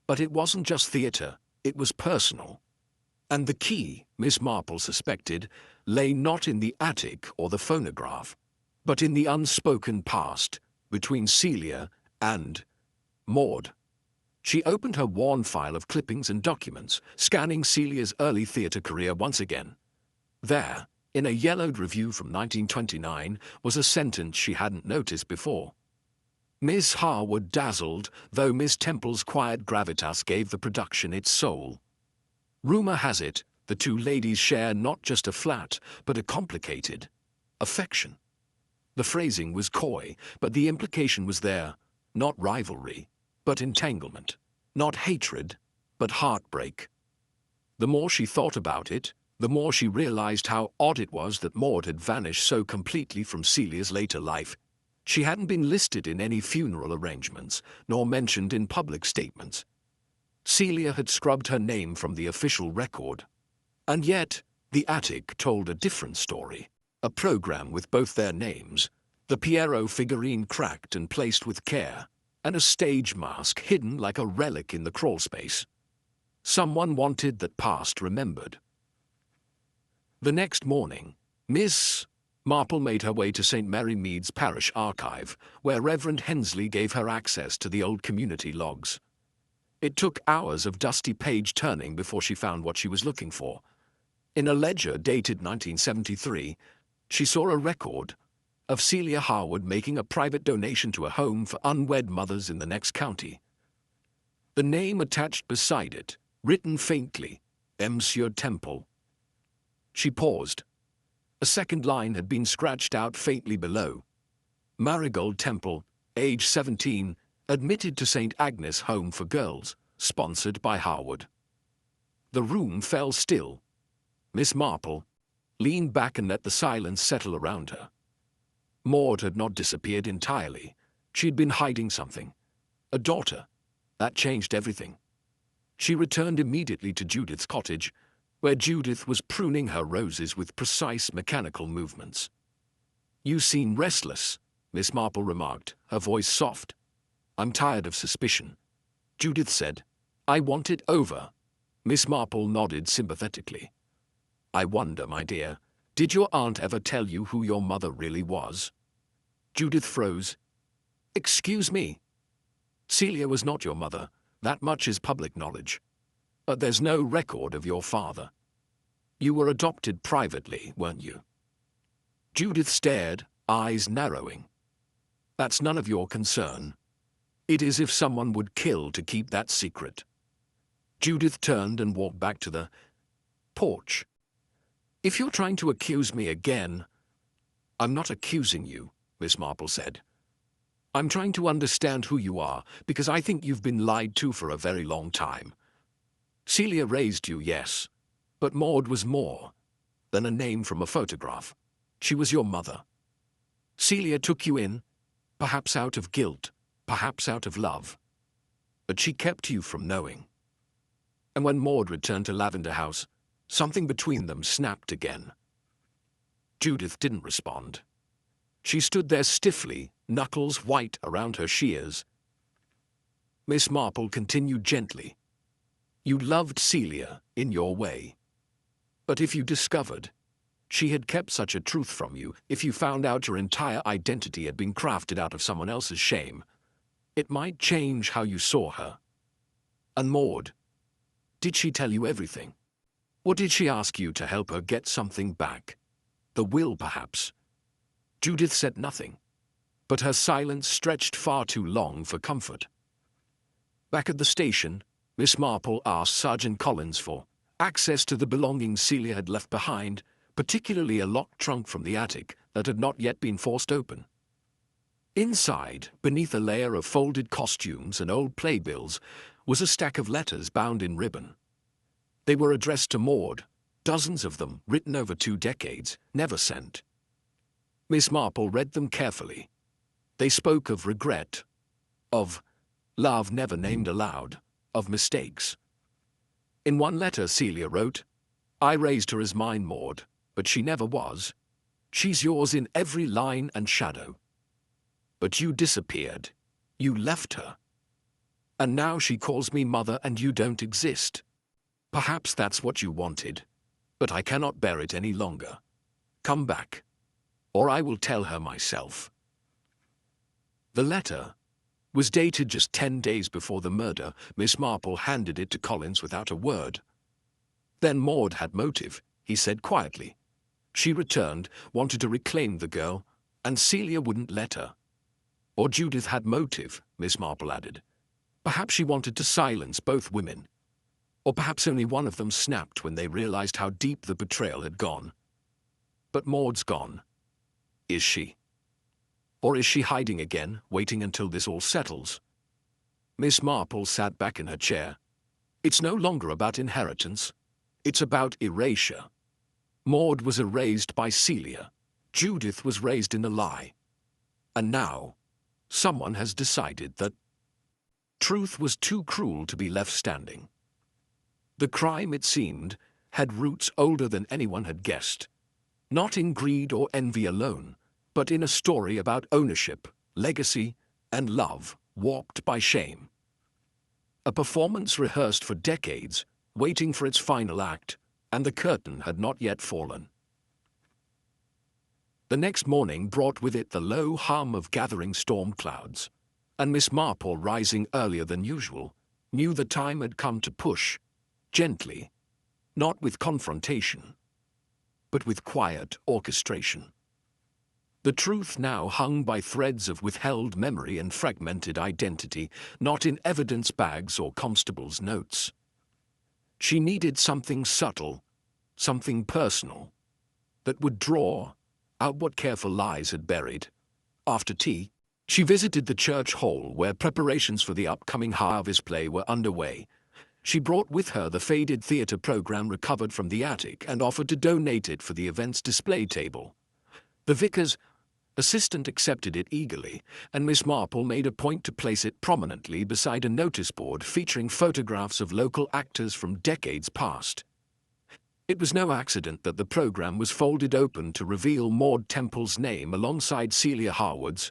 But it wasn't just theatre, it was personal. And the key, Miss Marple suspected, lay not in the attic or the phonograph, but in the unspoken past between Celia and Maud. She opened her worn file of clippings and documents, scanning Celia's early theatre career once again. There, in a yellowed review from 1929, was a sentence she hadn't noticed before. Miss Harwood dazzled, though Miss Temple's quiet gravitas gave the production its soul. Rumour has it, the two ladies share not just a flat, but a complicated affection. The phrasing was coy, but the implication was there, not rivalry, but entanglement, not hatred, but heartbreak. The more she thought about it, the more she realized how odd it was that Maud had vanished so completely from Celia's later life. She hadn't been listed in any funeral arrangements, nor mentioned in public statements. Celia had scrubbed her name from the official record. And yet, the attic told a different story. a program with both their names, the Poirot figurine cracked and placed with care, and a stage mask hidden like a relic in the crawlspace. Someone wanted that past remembered. The next morning, Miss Marple made her way to St. Mary Mead's parish archive, where Reverend Hensley gave her access to the old community logs. It took hours of dusty page-turning before she found what she was looking for. In a ledger dated 1973, she saw a record of Celia Harwood making a private donation to a home for unwed mothers in the next county. The name attached beside it, written faintly, Monsieur Temple. She paused. A second line had been scratched out faintly below. Marigold Temple, age 17, admitted to St. Agnes Home for Girls, sponsored by Harwood. The room fell still. Miss Marple leaned back and let the silence settle around her. Maud had not disappeared entirely. She had been hiding something. A daughter. That changed everything. She returned immediately to Judith's cottage, where Judith was pruning her roses with precise mechanical movements. "You seem restless," Miss Marple remarked, her voice soft. "I'm tired of suspicion," Judith said. "I want it over." Miss Marple nodded sympathetically. "I wonder, my dear, did your aunt ever tell you who your mother really was?" Judith froze. "Excuse me. Celia was not your mother. That much is public knowledge. But there's no record of your father. You were adopted privately, weren't you?" Judith stared, eyes narrowing. "That's none of your concern. It is if someone would kill to keep that secret." Judith turned and walked back to the porch. "If you're trying to accuse me again—" "I'm not accusing you," Miss Marple said. "I'm trying to understand who you are, because I think you've been lied to for a very long time. Celia raised you, yes, but Maud was more than a name from a photograph. She was your mother. Celia took you in, perhaps out of guilt, perhaps out of love. But she kept you from knowing. And when Maud returned to Lavender House, something between them snapped again." Judith didn't respond. She stood there stiffly, knuckles white around her shears. Miss Marple continued gently. "You loved Celia in your way. But if you discovered she had kept such a truth from you, if you found out your entire identity had been crafted out of someone else's shame, it might change how you saw her. And Maud, did she tell you everything? Or did she ask you to help her get something back? The will, perhaps?" Judith said nothing, but her silence stretched far too long for comfort. Back at the station, Miss Marple asked Sergeant Collins for access to the belongings Celia had left behind, particularly a locked trunk from the attic that had not yet been forced open. Inside, beneath a layer of folded costumes and old playbills, was a stack of letters bound in ribbon. They were addressed to Maud, dozens of them, written over 2 decades, never sent. Miss Marple read them carefully. They spoke of regret, of love never named aloud, of mistakes. In one letter Celia wrote, "I raised her as mine, Maud, but she never was. She's yours in every line and shadow. But you disappeared. You left her. And now she calls me mother and you don't exist. Perhaps that's what you wanted, but I cannot bear it any longer. Come back, or I will tell her myself." The letter was dated just 10 days before the murder. Miss Marple handed it to Collins without a word. "Then Maud had motive," he said quietly. "She returned, wanted to reclaim the girl, and Celia wouldn't let her. Or Judith had motive," Miss Marple added. "Perhaps she wanted to silence both women. Or perhaps only one of them snapped when they realized how deep the betrayal had gone. But Maud's gone. Is she? Or is she hiding again, waiting until this all settles?" Miss Marple sat back in her chair. "It's no longer about inheritance. It's about erasure. Maud was erased by Celia. Judith was raised in a lie. And now, someone has decided that truth was too cruel to be left standing. The crime, it seemed, had roots older than anyone had guessed. Not in greed or envy alone, but in a story about ownership, legacy, and love, warped by shame. A performance rehearsed for decades, waiting for its final act, and the curtain had not yet fallen. The next morning brought with it the low hum of gathering storm clouds, and Miss Marple, rising earlier than usual, knew the time had come to push, gently, not with confrontation, but with quiet orchestration. The truth now hung by threads of withheld memory and fragmented identity, not in evidence bags or constables' notes. She needed something subtle, something personal, that would draw out what careful lies had buried. After tea, she visited the church hall where preparations for the upcoming harvest play were underway. She brought with her the faded theatre program recovered from the attic and offered to donate it for the event's display table. The vicar's assistant accepted it eagerly, and Miss Marple made a point to place it prominently beside a notice board featuring photographs of local actors from decades past. It was no accident that the program was folded open to reveal Maud Temple's name alongside Celia Harwood's,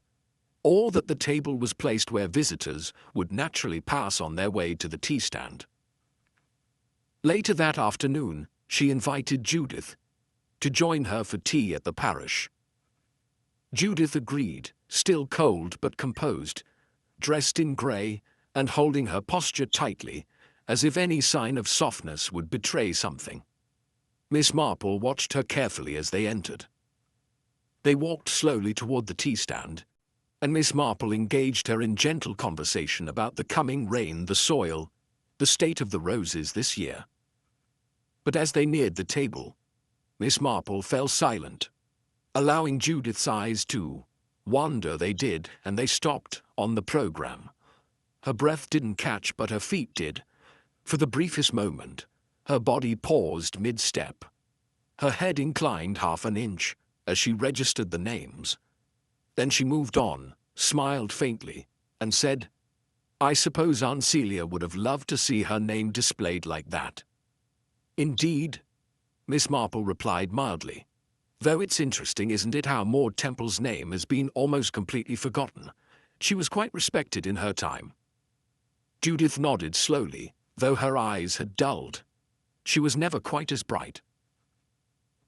or that the table was placed where visitors would naturally pass on their way to the tea stand. Later that afternoon, she invited Judith to join her for tea at the parish. Judith agreed, still cold but composed, dressed in grey and holding her posture tightly, as if any sign of softness would betray something. Miss Marple watched her carefully as they entered. They walked slowly toward the tea stand, and Miss Marple engaged her in gentle conversation about the coming rain, the soil, the state of the roses this year. But as they neared the table, Miss Marple fell silent, allowing Judith's eyes to wander. They did, and they stopped on the program. Her breath didn't catch, but her feet did. For the briefest moment, her body paused mid-step. Her head inclined half an inch as she registered the names. Then she moved on, smiled faintly, and said, "I suppose Aunt Celia would have loved to see her name displayed like that." "Indeed," Miss Marple replied mildly. "Though it's interesting, isn't it, how Maud Temple's name has been almost completely forgotten. She was quite respected in her time." Judith nodded slowly, though her eyes had dulled. She was never quite as bright.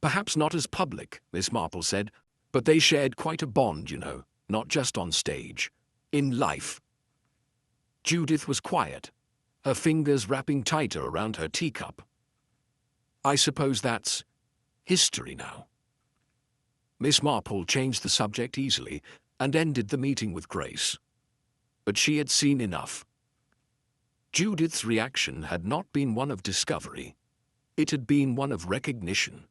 "Perhaps not as public," Miss Marple said, "but they shared quite a bond, you know, not just on stage, in life." Judith was quiet, her fingers wrapping tighter around her teacup. "I suppose that's history now." Miss Marple changed the subject easily and ended the meeting with grace. But she had seen enough. Judith's reaction had not been one of discovery. It had been one of recognition.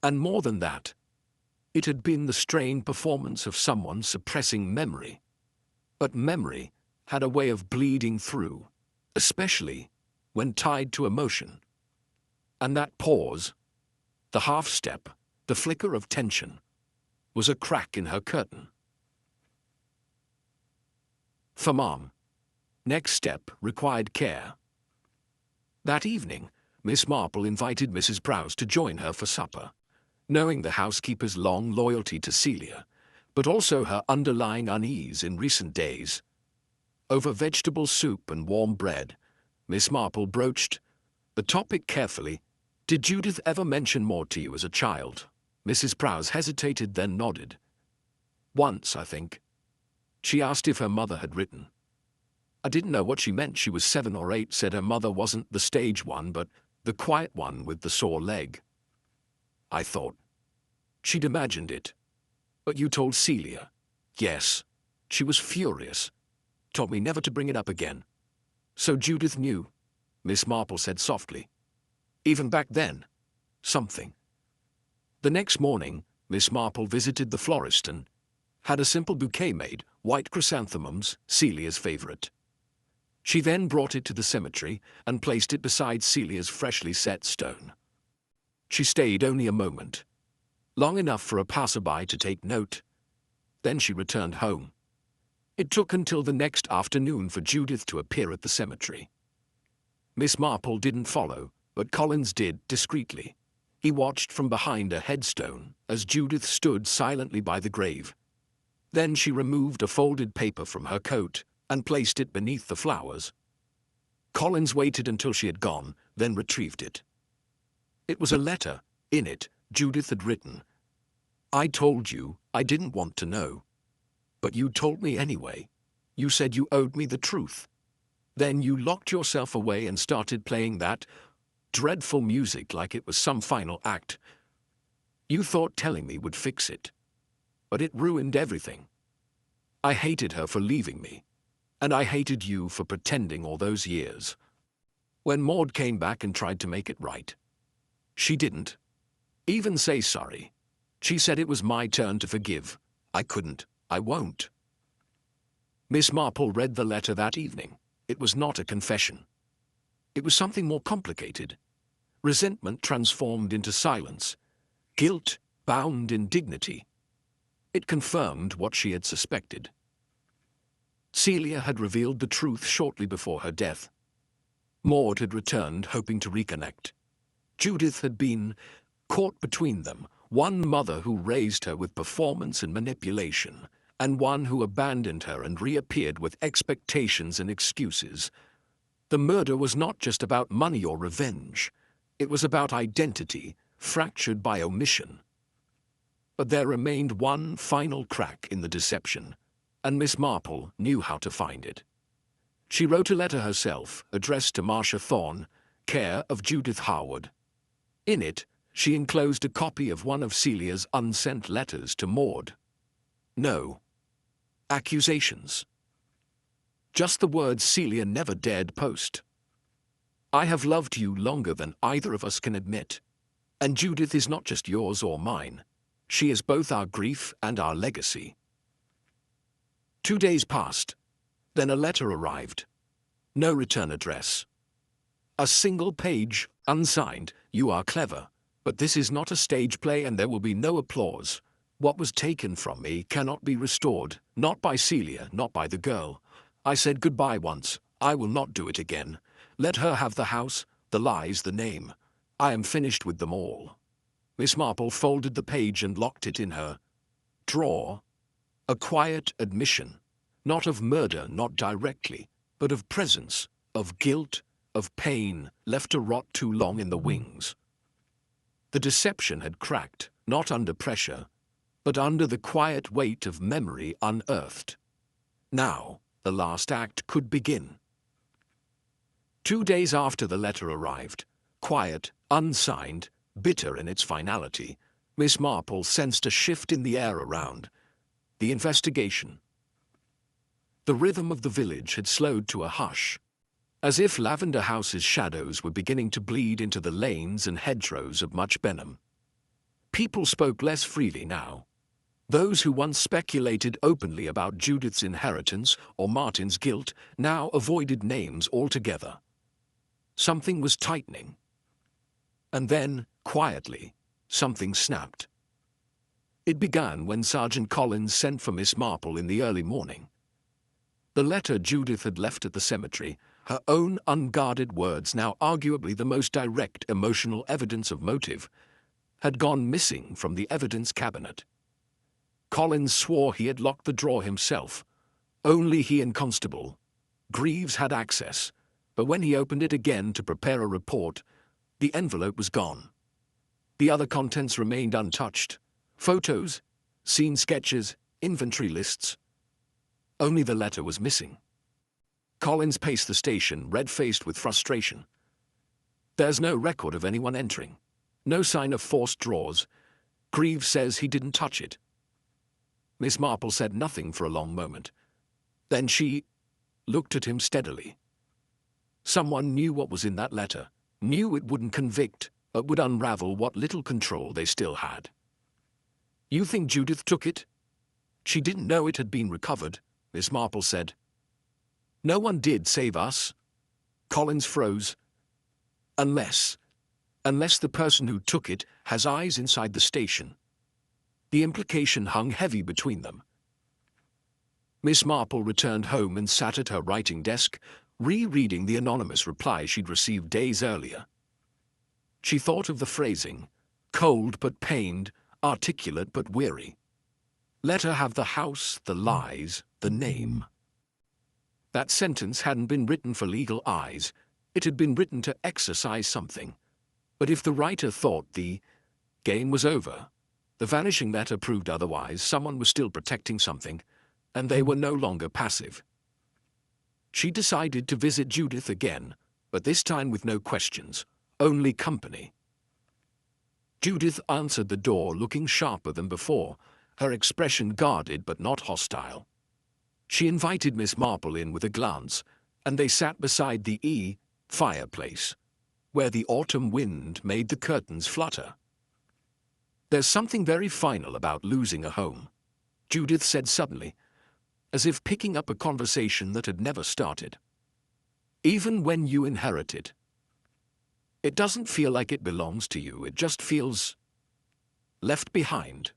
And more than that, it had been the strained performance of someone suppressing memory. But memory had a way of bleeding through, especially when tied to emotion. And that pause, the half-step, the flicker of tension, was a crack in her curtain. For Mom, next step required care. That evening, Miss Marple invited Mrs. Prowse to join her for supper, knowing the housekeeper's long loyalty to Celia, but also her underlying unease in recent days. Over vegetable soup and warm bread, Miss Marple broached the topic carefully. "Did Judith ever mention Maud to you as a child?" Mrs. Prowse hesitated, then nodded. "Once, I think. She asked if her mother had written. I didn't know what she meant. She was 7 or 8, said her mother wasn't the stage one, but the quiet one with the sore leg. I thought she'd imagined it. But you told Celia?" "Yes." She was furious. "Told me never to bring it up again." "So Judith knew," Miss Marple said softly. "Even back then, something." The next morning, Miss Marple visited the florist and had a simple bouquet made, white chrysanthemums, Celia's favorite. She then brought it to the cemetery and placed it beside Celia's freshly set stone. She stayed only a moment, long enough for a passerby to take note. Then she returned home. It took until the next afternoon for Judith to appear at the cemetery. Miss Marple didn't follow, but Collins did, discreetly. He watched from behind a headstone as Judith stood silently by the grave. Then she removed a folded paper from her coat and placed it beneath the flowers. Collins waited until she had gone, then retrieved it. It was a letter. In it, Judith had written, "I told you I didn't want to know. But you told me anyway. You said you owed me the truth. Then you locked yourself away and started playing that dreadful music like it was some final act. You thought telling me would fix it. But it ruined everything. I hated her for leaving me. And I hated you for pretending all those years. When Maud came back and tried to make it right, she didn't even say sorry. She said it was my turn to forgive. I couldn't. I won't." Miss Marple read the letter that evening. It was not a confession. It was something more complicated. Resentment transformed into silence. Guilt bound in dignity. It confirmed what she had suspected. Celia had revealed the truth shortly before her death. Maud had returned, hoping to reconnect. Judith had been caught between them, one mother who raised her with performance and manipulation, and one who abandoned her and reappeared with expectations and excuses. The murder was not just about money or revenge. It was about identity, fractured by omission. But there remained one final crack in the deception, and Miss Marple knew how to find it. She wrote a letter herself, addressed to Marcia Thorne, care of Judith Harwood. In it, she enclosed a copy of one of Celia's unsent letters to Maud. No accusations. Just the words Celia never dared post. "I have loved you longer than either of us can admit. And Judith is not just yours or mine. She is both our grief and our legacy." 2 days passed. Then a letter arrived. No return address. A single page, unsigned. "You are clever, but this is not a stage play and there will be no applause. What was taken from me cannot be restored, not by Celia, not by the girl. I said goodbye once. I will not do it again. Let her have the house, the lies, the name. I am finished with them all." Miss Marple folded the page and locked it in her drawer. A quiet admission, not of murder, not directly, but of presence, of guilt, of pain, left to rot too long in the wings. The deception had cracked, not under pressure, but under the quiet weight of memory unearthed. Now, the last act could begin. 2 days after the letter arrived, quiet, unsigned, bitter in its finality, Miss Marple sensed a shift in the air around. The investigation. The rhythm of the village had slowed to a hush, as if Lavender House's shadows were beginning to bleed into the lanes and hedgerows of Much Benham. People spoke less freely now. Those who once speculated openly about Judith's inheritance or Martin's guilt now avoided names altogether. Something was tightening. And then, quietly, something snapped. It began when Sergeant Collins sent for Miss Marple in the early morning. The letter Judith had left at the cemetery, her own unguarded words, now arguably the most direct emotional evidence of motive, had gone missing from the evidence cabinet. Collins swore he had locked the drawer himself. Only he and Constable Greaves had access, but when he opened it again to prepare a report, the envelope was gone. The other contents remained untouched. Photos, scene sketches, inventory lists. Only the letter was missing. Collins paced the station, red-faced with frustration. There's no record of anyone entering. No sign of forced drawers. Greaves says he didn't touch it. Miss Marple said nothing for a long moment. Then she looked at him steadily. Someone knew what was in that letter, knew it wouldn't convict, but would unravel what little control they still had. "You think Judith took it?" "She didn't know it had been recovered," Miss Marple said. "No one did save us." Collins froze. Unless the person who took it has eyes inside the station." The implication hung heavy between them. Miss Marple returned home and sat at her writing desk, rereading the anonymous reply she'd received days earlier. She thought of the phrasing, Cold but pained, articulate but weary. Let her have the house, the lies, the name. That sentence hadn't been written for legal eyes. It had been written to exercise something. But if the writer thought the game was over, the vanishing letter proved otherwise. Someone was still protecting something, and they were no longer passive. She decided to visit Judith again, but this time with no questions, only company. Judith answered the door, looking sharper than before, her expression guarded but not hostile. She invited Miss Marple in with a glance, and they sat beside the fireplace, where the autumn wind made the curtains flutter. "There's something very final about losing a home," Judith said suddenly, as if picking up a conversation that had never started. "Even when you inherit it. It doesn't feel like it belongs to you, it just feels left behind."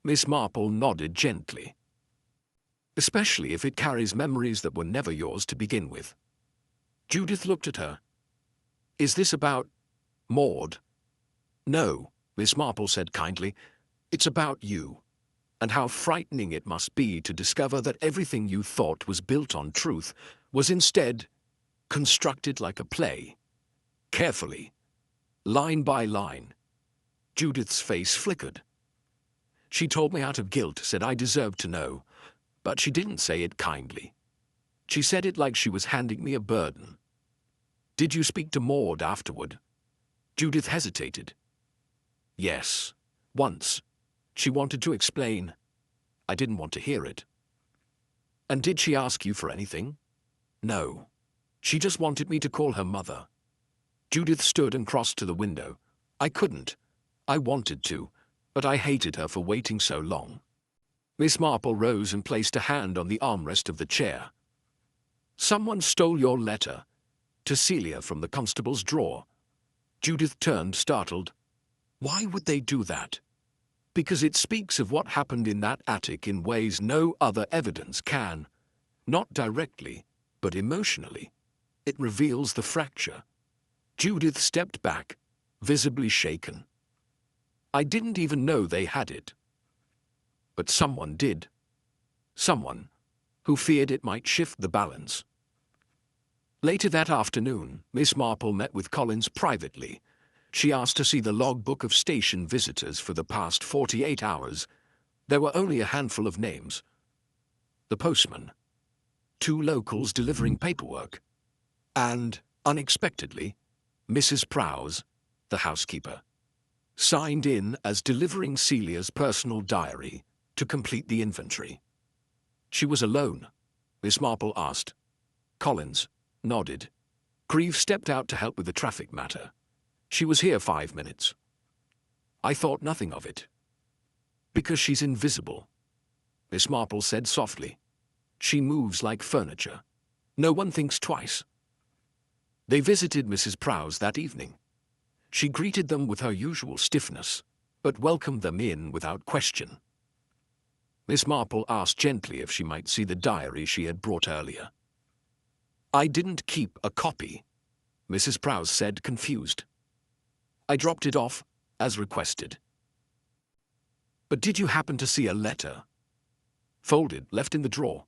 Miss Marple nodded gently. "Especially if it carries memories that were never yours to begin with." Judith looked at her. "Is this about Maud?" "No," Miss Marple said kindly. "It's about you, and how frightening it must be to discover that everything you thought was built on truth was instead constructed like a play, carefully, line by line." Judith's face flickered. "She told me out of guilt, said I deserved to know, but she didn't say it kindly. She said it like she was handing me a burden." "Did you speak to Maud afterward?" Judith hesitated. "Yes, once. She wanted to explain. I didn't want to hear it." "And did she ask you for anything?" "No. She just wanted me to call her mother." Judith stood and crossed to the window. "I couldn't. I wanted to, but I hated her for waiting so long." Miss Marple rose and placed a hand on the armrest of the chair. "Someone stole your letter to Celia from the constable's drawer." Judith turned, startled. "Why would they do that?" "Because it speaks of what happened in that attic in ways no other evidence can. Not directly, but emotionally. It reveals the fracture." Judith stepped back, visibly shaken. "I didn't even know they had it. But someone did. Someone who feared it might shift the balance." Later that afternoon, Miss Marple met with Collins privately. She asked to see the logbook of station visitors for the past 48 hours. There were only a handful of names. The postman, 2 locals delivering paperwork, and, unexpectedly, Mrs. Prowse, the housekeeper, signed in as delivering Celia's personal diary to complete the inventory. "She was alone?" Miss Marple asked. Collins nodded. "Grieve stepped out to help with the traffic matter. She was here 5 minutes. I thought nothing of it. Because she's invisible," Miss Marple said softly. "She moves like furniture. No one thinks twice." They visited Mrs. Prowse that evening. She greeted them with her usual stiffness, but welcomed them in without question. Miss Marple asked gently if she might see the diary she had brought earlier. "I didn't keep a copy," Mrs. Prowse said, confused. "I dropped it off, as requested." "But did you happen to see a letter?" "Folded, left in the drawer.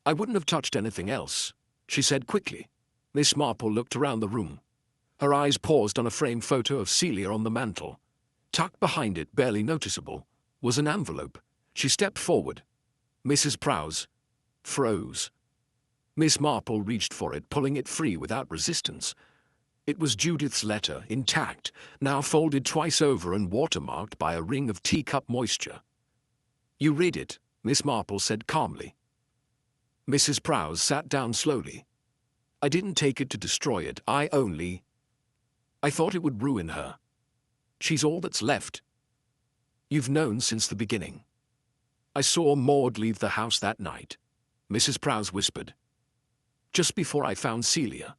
I wouldn't have touched anything else," she said quickly. Miss Marple looked around the room. Her eyes paused on a framed photo of Celia on the mantel. Tucked behind it, barely noticeable, was an envelope. She stepped forward. Mrs. Prowse froze. Miss Marple reached for it, pulling it free without resistance. It was Judith's letter, intact, now folded twice over and watermarked by a ring of teacup moisture. "You read it," Miss Marple said calmly. Mrs. Prowse sat down slowly. "I didn't take it to destroy it. I thought it would ruin her. She's all that's left. You've known since the beginning. I saw Maud leave the house that night," Mrs. Prowse whispered. "Just before I found Celia.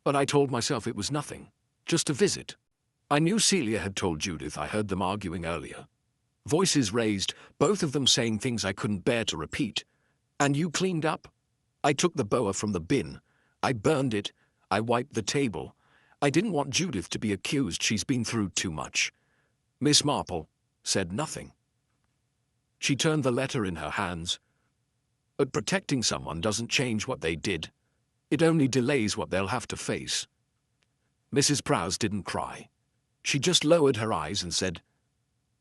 But I told myself it was nothing, just a visit. I knew Celia had told Judith. I heard them arguing earlier. Voices raised, both of them saying things I couldn't bear to repeat. And you cleaned up. I took the boa from the bin. I burned it. I wiped the table. I didn't want Judith to be accused. She's been through too much. Miss Marple said nothing. She turned the letter in her hands. But protecting someone doesn't change what they did. It only delays what they'll have to face. Mrs. Prowse didn't cry. She just lowered her eyes and said,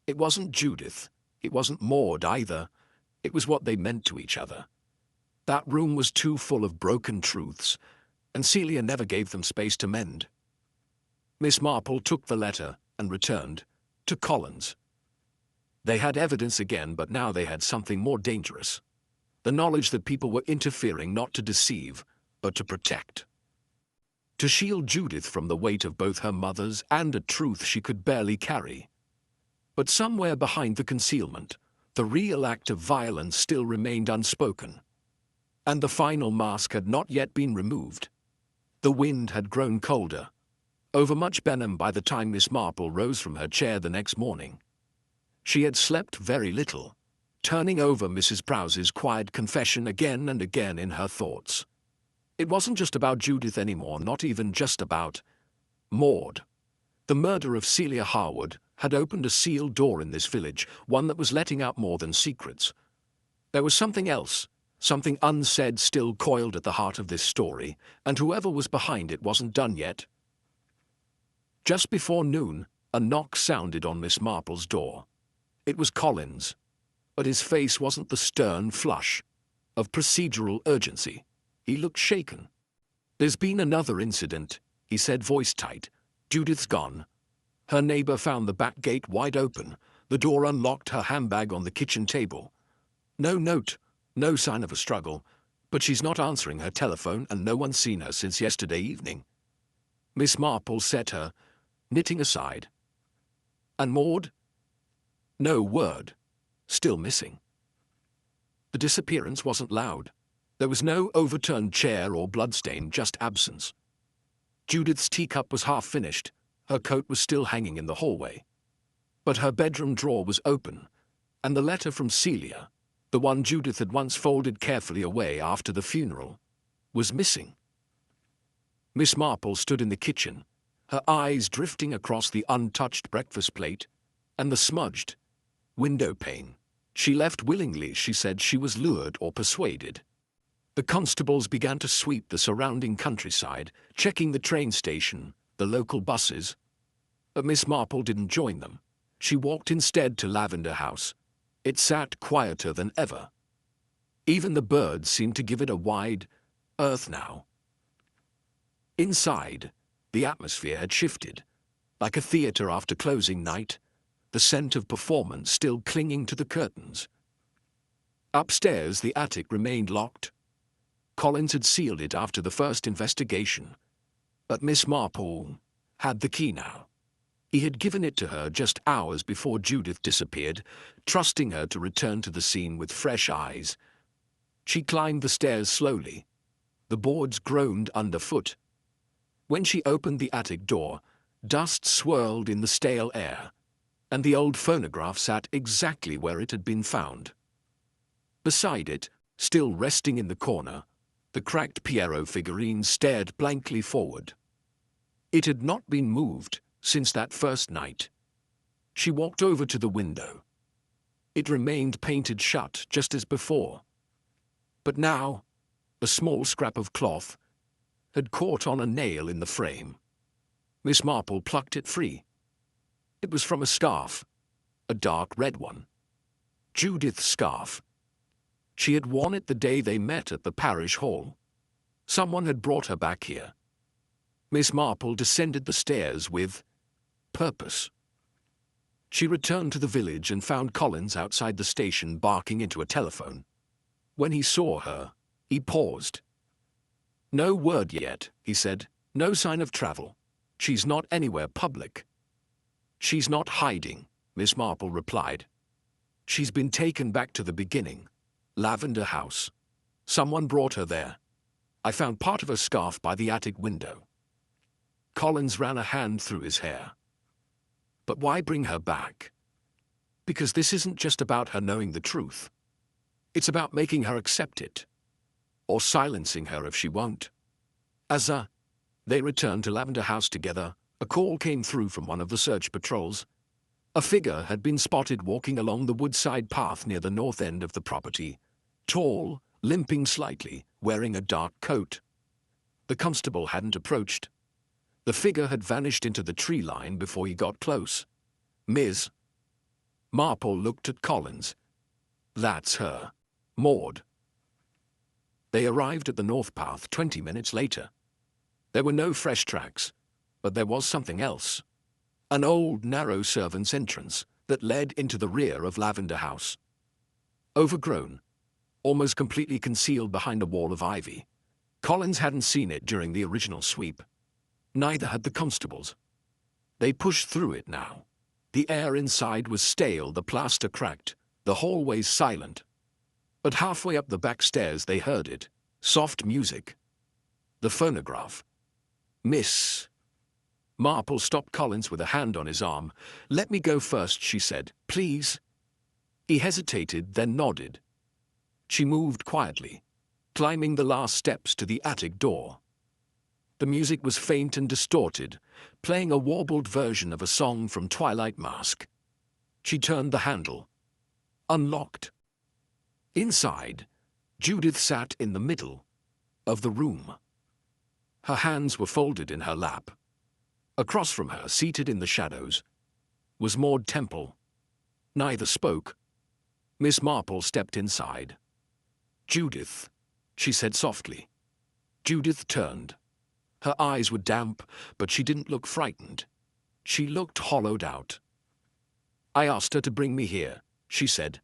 "It wasn't Judith. It wasn't Maud either. It was what they meant to each other. That room was too full of broken truths, and Celia never gave them space to mend." Miss Marple took the letter and returned to Collins. They had evidence again, but now they had something more dangerous. The knowledge that people were interfering not to deceive, but to protect. To shield Judith from the weight of both her mother's and a truth she could barely carry. But somewhere behind the concealment, the real act of violence still remained unspoken. And the final mask had not yet been removed. The wind had grown colder, over much Benham by the time Miss Marple rose from her chair the next morning. She had slept very little, turning over Mrs. Prowse's quiet confession again and again in her thoughts. It wasn't just about Judith anymore, not even just about Maud. The murder of Celia Harwood had opened a sealed door in this village, one that was letting out more than secrets. There was something else, something unsaid still coiled at the heart of this story, and whoever was behind it wasn't done yet. Just before noon, a knock sounded on Miss Marple's door. It was Collins, but his face wasn't the stern flush of procedural urgency. He looked shaken. "There's been another incident," he said, voice tight. "Judith's gone. Her neighbor found the back gate wide open, the door unlocked, her handbag on the kitchen table. No note, no sign of a struggle, but she's not answering her telephone and no one's seen her since yesterday evening." Miss Marple set her knitting aside. "And Maud?" No word. Still missing. The disappearance wasn't loud. There was no overturned chair or bloodstain, just absence. Judith's teacup was half finished. Her coat was still hanging in the hallway. But her bedroom drawer was open, and the letter from Celia, the one Judith had once folded carefully away after the funeral, was missing. Miss Marple stood in the kitchen, her eyes drifting across the untouched breakfast plate and the smudged window pane. She left willingly, she said. She was lured or persuaded. The constables began to sweep the surrounding countryside, checking the train station, the local buses. But Miss Marple didn't join them. She walked instead to Lavender House. It sat quieter than ever. Even the birds seemed to give it a wide berth now. Inside, the atmosphere had shifted. Like a theater after closing night, the scent of performance still clinging to the curtains. Upstairs, the attic remained locked. Collins had sealed it after the first investigation, but Miss Marple had the key now. He had given it to her just hours before Judith disappeared, trusting her to return to the scene with fresh eyes. She climbed the stairs slowly. The boards groaned underfoot. When she opened the attic door, dust swirled in the stale air, and the old phonograph sat exactly where it had been found. Beside it, still resting in the corner, the cracked Poirot figurine stared blankly forward. It had not been moved since that first night. She walked over to the window. It remained painted shut just as before. But now, a small scrap of cloth had caught on a nail in the frame. Miss Marple plucked it free. It was from a scarf, a dark red one. Judith's scarf. She had worn it the day they met at the parish hall. Someone had brought her back here. Miss Marple descended the stairs with purpose. She returned to the village and found Collins outside the station barking into a telephone. When he saw her, he paused. "No word yet," he said. "No sign of travel. She's not anywhere public." "She's not hiding," Miss Marple replied. "She's been taken back to the beginning. Lavender House. Someone brought her there. I found part of her scarf by the attic window." Collins ran a hand through his hair. "But why bring her back?" "Because this isn't just about her knowing the truth. It's about making her accept it. Or silencing her if she won't." They returned to Lavender House together. A call came through from one of the search patrols. A figure had been spotted walking along the woodside path near the north end of the property, tall, limping slightly, wearing a dark coat. The constable hadn't approached. The figure had vanished into the tree line before he got close. "Miss." Marple looked at Collins. "That's her. Maud." They arrived at the north path 20 minutes later. There were no fresh tracks, but there was something else. An old, narrow servant's entrance that led into the rear of Lavender House. Overgrown, almost completely concealed behind a wall of ivy. Collins hadn't seen it during the original sweep. Neither had the constables. They pushed through it now. The air inside was stale, the plaster cracked, the hallways silent. But halfway up the back stairs they heard it. Soft music. The phonograph. "Miss." Marple stopped Collins with a hand on his arm. "Let me go first," she said. "Please." He hesitated, then nodded. She moved quietly, climbing the last steps to the attic door. The music was faint and distorted, playing a warbled version of a song from Twilight Mask. She turned the handle. Unlocked. Inside, Judith sat in the middle of the room. Her hands were folded in her lap. Across from her, seated in the shadows, was Maud Temple. Neither spoke. Miss Marple stepped inside. "Judith," she said softly. Judith turned. Her eyes were damp, but she didn't look frightened. She looked hollowed out. "I asked her to bring me here," she said.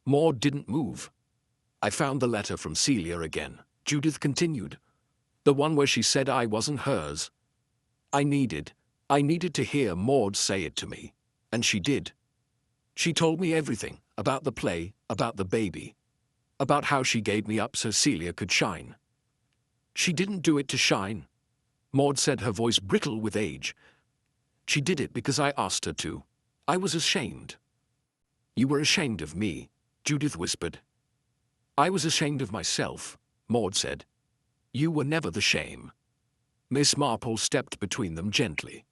Maud didn't move. "I found the letter from Celia again," Judith continued. "The one where she said I wasn't hers. I needed to hear Maud say it to me, and she did. She told me everything, about the play, about the baby, about how she gave me up so Celia could shine. She didn't do it to shine," Maud said, her voice brittle with age. "She did it because I asked her to. I was ashamed." "You were ashamed of me," Judith whispered. "I was ashamed of myself," Maud said. "You were never the shame." Miss Marple stepped between them gently.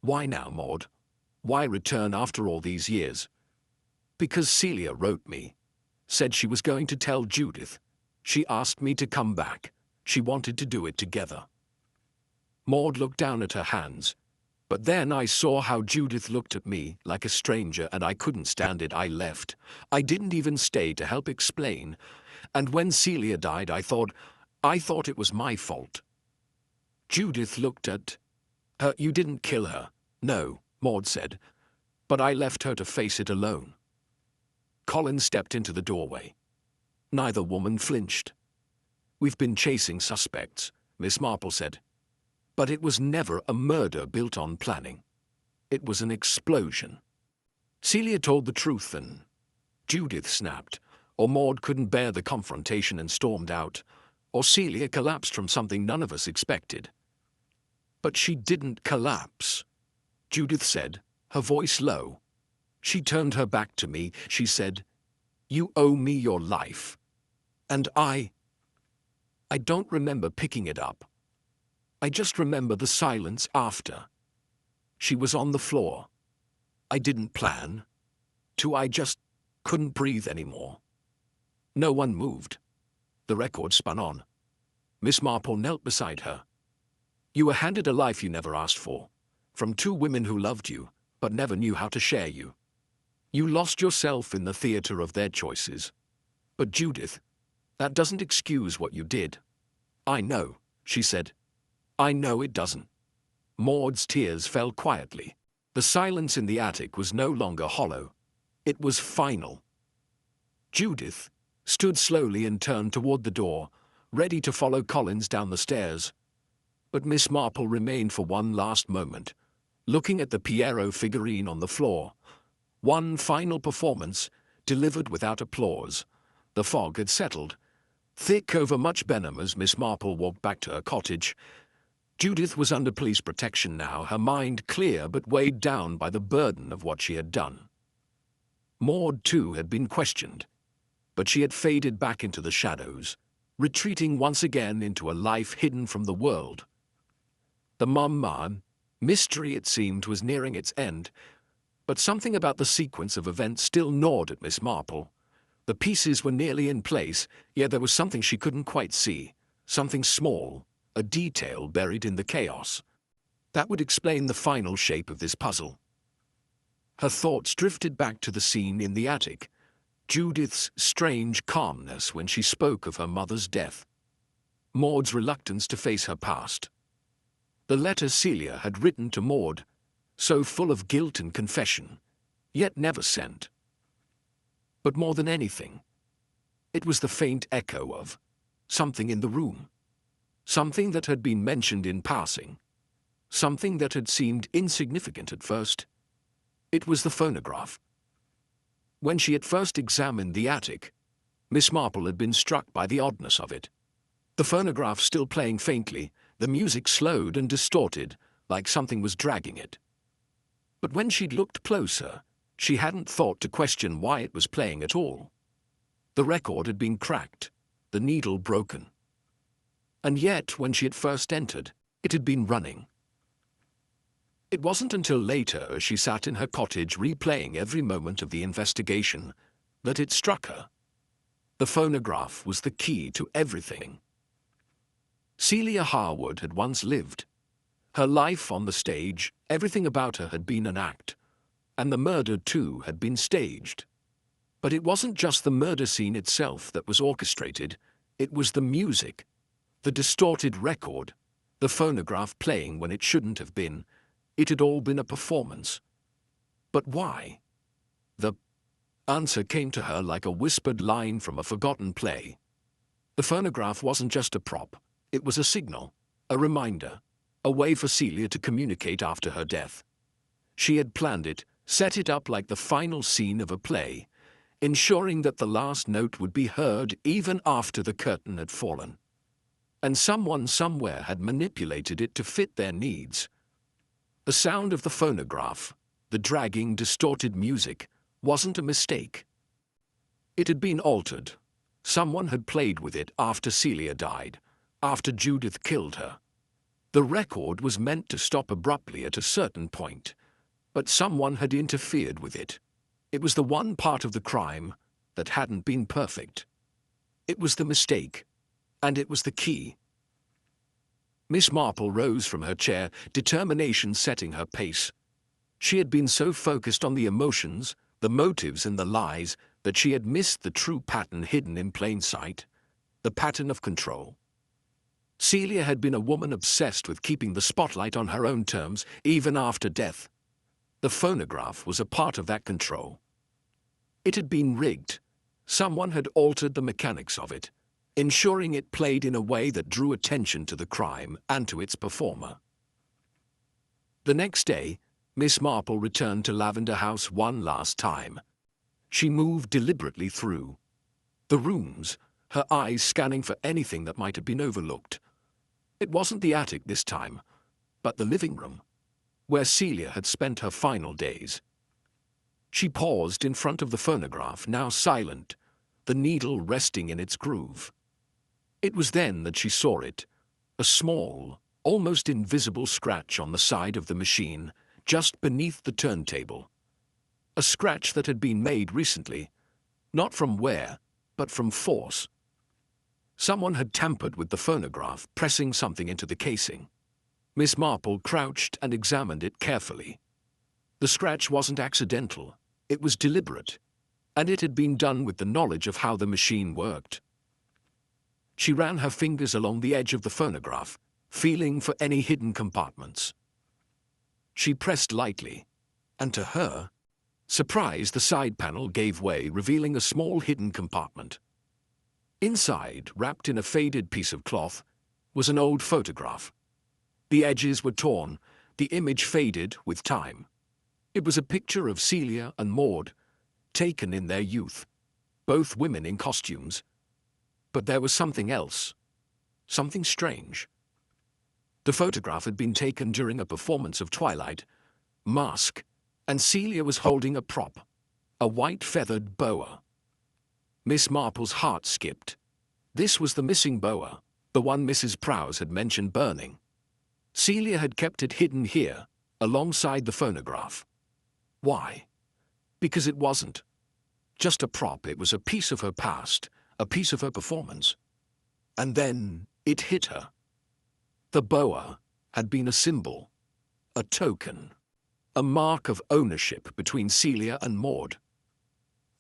"Why now, Maud? Why return after all these years?" "Because Celia wrote me. Said she was going to tell Judith. She asked me to come back. She wanted to do it together." Maud looked down at her hands. "But then I saw how Judith looked at me, like a stranger, and I couldn't stand it. I left. I didn't even stay to help explain. And when Celia died, I thought it was my fault." Judith looked at her. "You didn't kill her." "No," Maud said. "But I left her to face it alone." Collins stepped into the doorway. Neither woman flinched. "We've been chasing suspects," Miss Marple said. "But it was never a murder built on planning. It was an explosion. Celia told the truth and—" Judith snapped, or Maud couldn't bear the confrontation and stormed out, or Celia collapsed from something none of us expected. "But she didn't collapse," Judith said, her voice low. "She turned her back to me. She said, 'You owe me your life.' And I don't remember picking it up. I just remember the silence after. She was on the floor. I didn't plan to. I just couldn't breathe anymore." No one moved. The record spun on. Miss Marple knelt beside her. "You were handed a life you never asked for, from two women who loved you, but never knew how to share you. You lost yourself in the theater of their choices. But Judith, that doesn't excuse what you did." "I know," she said. "I know it doesn't." Maud's tears fell quietly. The silence in the attic was no longer hollow. It was final. Judith stood slowly and turned toward the door, ready to follow Collins down the stairs. But Miss Marple remained for one last moment, looking at the Poirot figurine on the floor. One final performance, delivered without applause. The fog had settled, thick over Much Benham as Miss Marple walked back to her cottage. Judith was under police protection now, her mind clear but weighed down by the burden of what she had done. Maud, too, had been questioned, but she had faded back into the shadows, retreating once again into a life hidden from the world. The mystery, it seemed, was nearing its end, But something about the sequence of events still gnawed at Miss Marple. The pieces were nearly in place, yet there was something she couldn't quite see, something small, a detail buried in the chaos. That would explain the final shape of this puzzle. Her thoughts drifted back to the scene in the attic, Judith's strange calmness when she spoke of her mother's death, Maud's reluctance to face her past. The letter Celia had written to Maud, so full of guilt and confession, yet never sent. But more than anything, it was the faint echo of something in the room, something that had been mentioned in passing, something that had seemed insignificant at first. It was the phonograph. When she had first examined the attic, Miss Marple had been struck by the oddness of it. The phonograph still playing faintly, the music slowed and distorted, like something was dragging it. But when she'd looked closer, she hadn't thought to question why it was playing at all. The record had been cracked, the needle broken. And yet, when she had first entered, it had been running. It wasn't until later, as she sat in her cottage replaying every moment of the investigation, that it struck her. The phonograph was the key to everything. Celia Harwood had once lived. Her life on the stage, everything about her had been an act. And the murder, too, had been staged. But it wasn't just the murder scene itself that was orchestrated, it was the music, the distorted record, the phonograph playing when it shouldn't have been. It had all been a performance. But why? The answer came to her like a whispered line from a forgotten play. The phonograph wasn't just a prop, it was a signal, a reminder, a way for Celia to communicate after her death. She had planned it, set it up like the final scene of a play, ensuring that the last note would be heard even after the curtain had fallen. And someone somewhere had manipulated it to fit their needs. The sound of the phonograph, the dragging, distorted music, wasn't a mistake. It had been altered. Someone had played with it after Celia died, after Judith killed her. The record was meant to stop abruptly at a certain point, but someone had interfered with it. It was the one part of the crime that hadn't been perfect. It was the mistake, and it was the key. Miss Marple rose from her chair, determination setting her pace. She had been so focused on the emotions, the motives and the lies that she had missed the true pattern hidden in plain sight, the pattern of control. Celia had been a woman obsessed with keeping the spotlight on her own terms, even after death. The phonograph was a part of that control. It had been rigged. Someone had altered the mechanics of it, ensuring it played in a way that drew attention to the crime and to its performer. The next day, Miss Marple returned to Lavender House one last time. She moved deliberately through the rooms, her eyes scanning for anything that might have been overlooked. It wasn't the attic this time, but the living room, where Celia had spent her final days. She paused in front of the phonograph, now silent, the needle resting in its groove. It was then that she saw it, a small, almost invisible scratch on the side of the machine, just beneath the turntable. A scratch that had been made recently, not from wear, but from force. Someone had tampered with the phonograph, pressing something into the casing. Miss Marple crouched and examined it carefully. The scratch wasn't accidental, it was deliberate, and it had been done with the knowledge of how the machine worked. She ran her fingers along the edge of the phonograph, feeling for any hidden compartments. She pressed lightly, and to her surprise, the side panel gave way, revealing a small hidden compartment. Inside, wrapped in a faded piece of cloth, was an old photograph. The edges were torn, the image faded with time. It was a picture of Celia and Maud, taken in their youth, both women in costumes. But there was something else, something strange. The photograph had been taken during a performance of Twilight, Mask, and Celia was holding a prop, a white feathered boa. Miss Marple's heart skipped. This was the missing boa, the one Mrs. Prowse had mentioned burning. Celia had kept it hidden here, alongside the phonograph. Why? Because it wasn't just a prop, it was a piece of her past, a piece of her performance. And then it hit her. The boa had been a symbol, a token, a mark of ownership between Celia and Maud.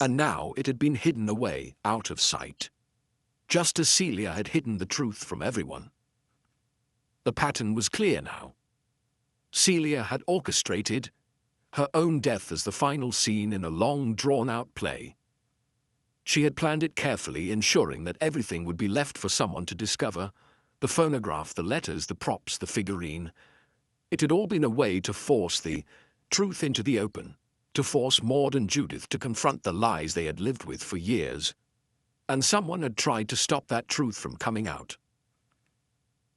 And now it had been hidden away, out of sight, just as Celia had hidden the truth from everyone. The pattern was clear now. Celia had orchestrated her own death as the final scene in a long, drawn-out play. She had planned it carefully, ensuring that everything would be left for someone to discover: the phonograph, the letters, the props, the figurine. It had all been a way to force the truth into the open, to force Maud and Judith to confront the lies they had lived with for years. And someone had tried to stop that truth from coming out.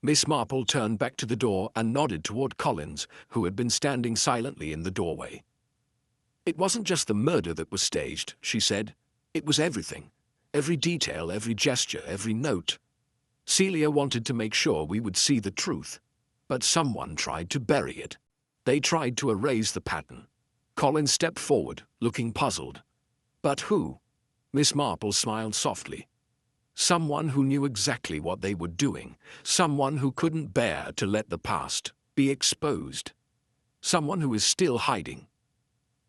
Miss Marple turned back to the door and nodded toward Collins, who had been standing silently in the doorway. "It wasn't just the murder that was staged," she said. "It was everything. Every detail, every gesture, every note. Celia wanted to make sure we would see the truth, but someone tried to bury it. They tried to erase the pattern." Collins stepped forward, looking puzzled. "But who?" Miss Marple smiled softly. "Someone who knew exactly what they were doing. Someone who couldn't bear to let the past be exposed. Someone who is still hiding."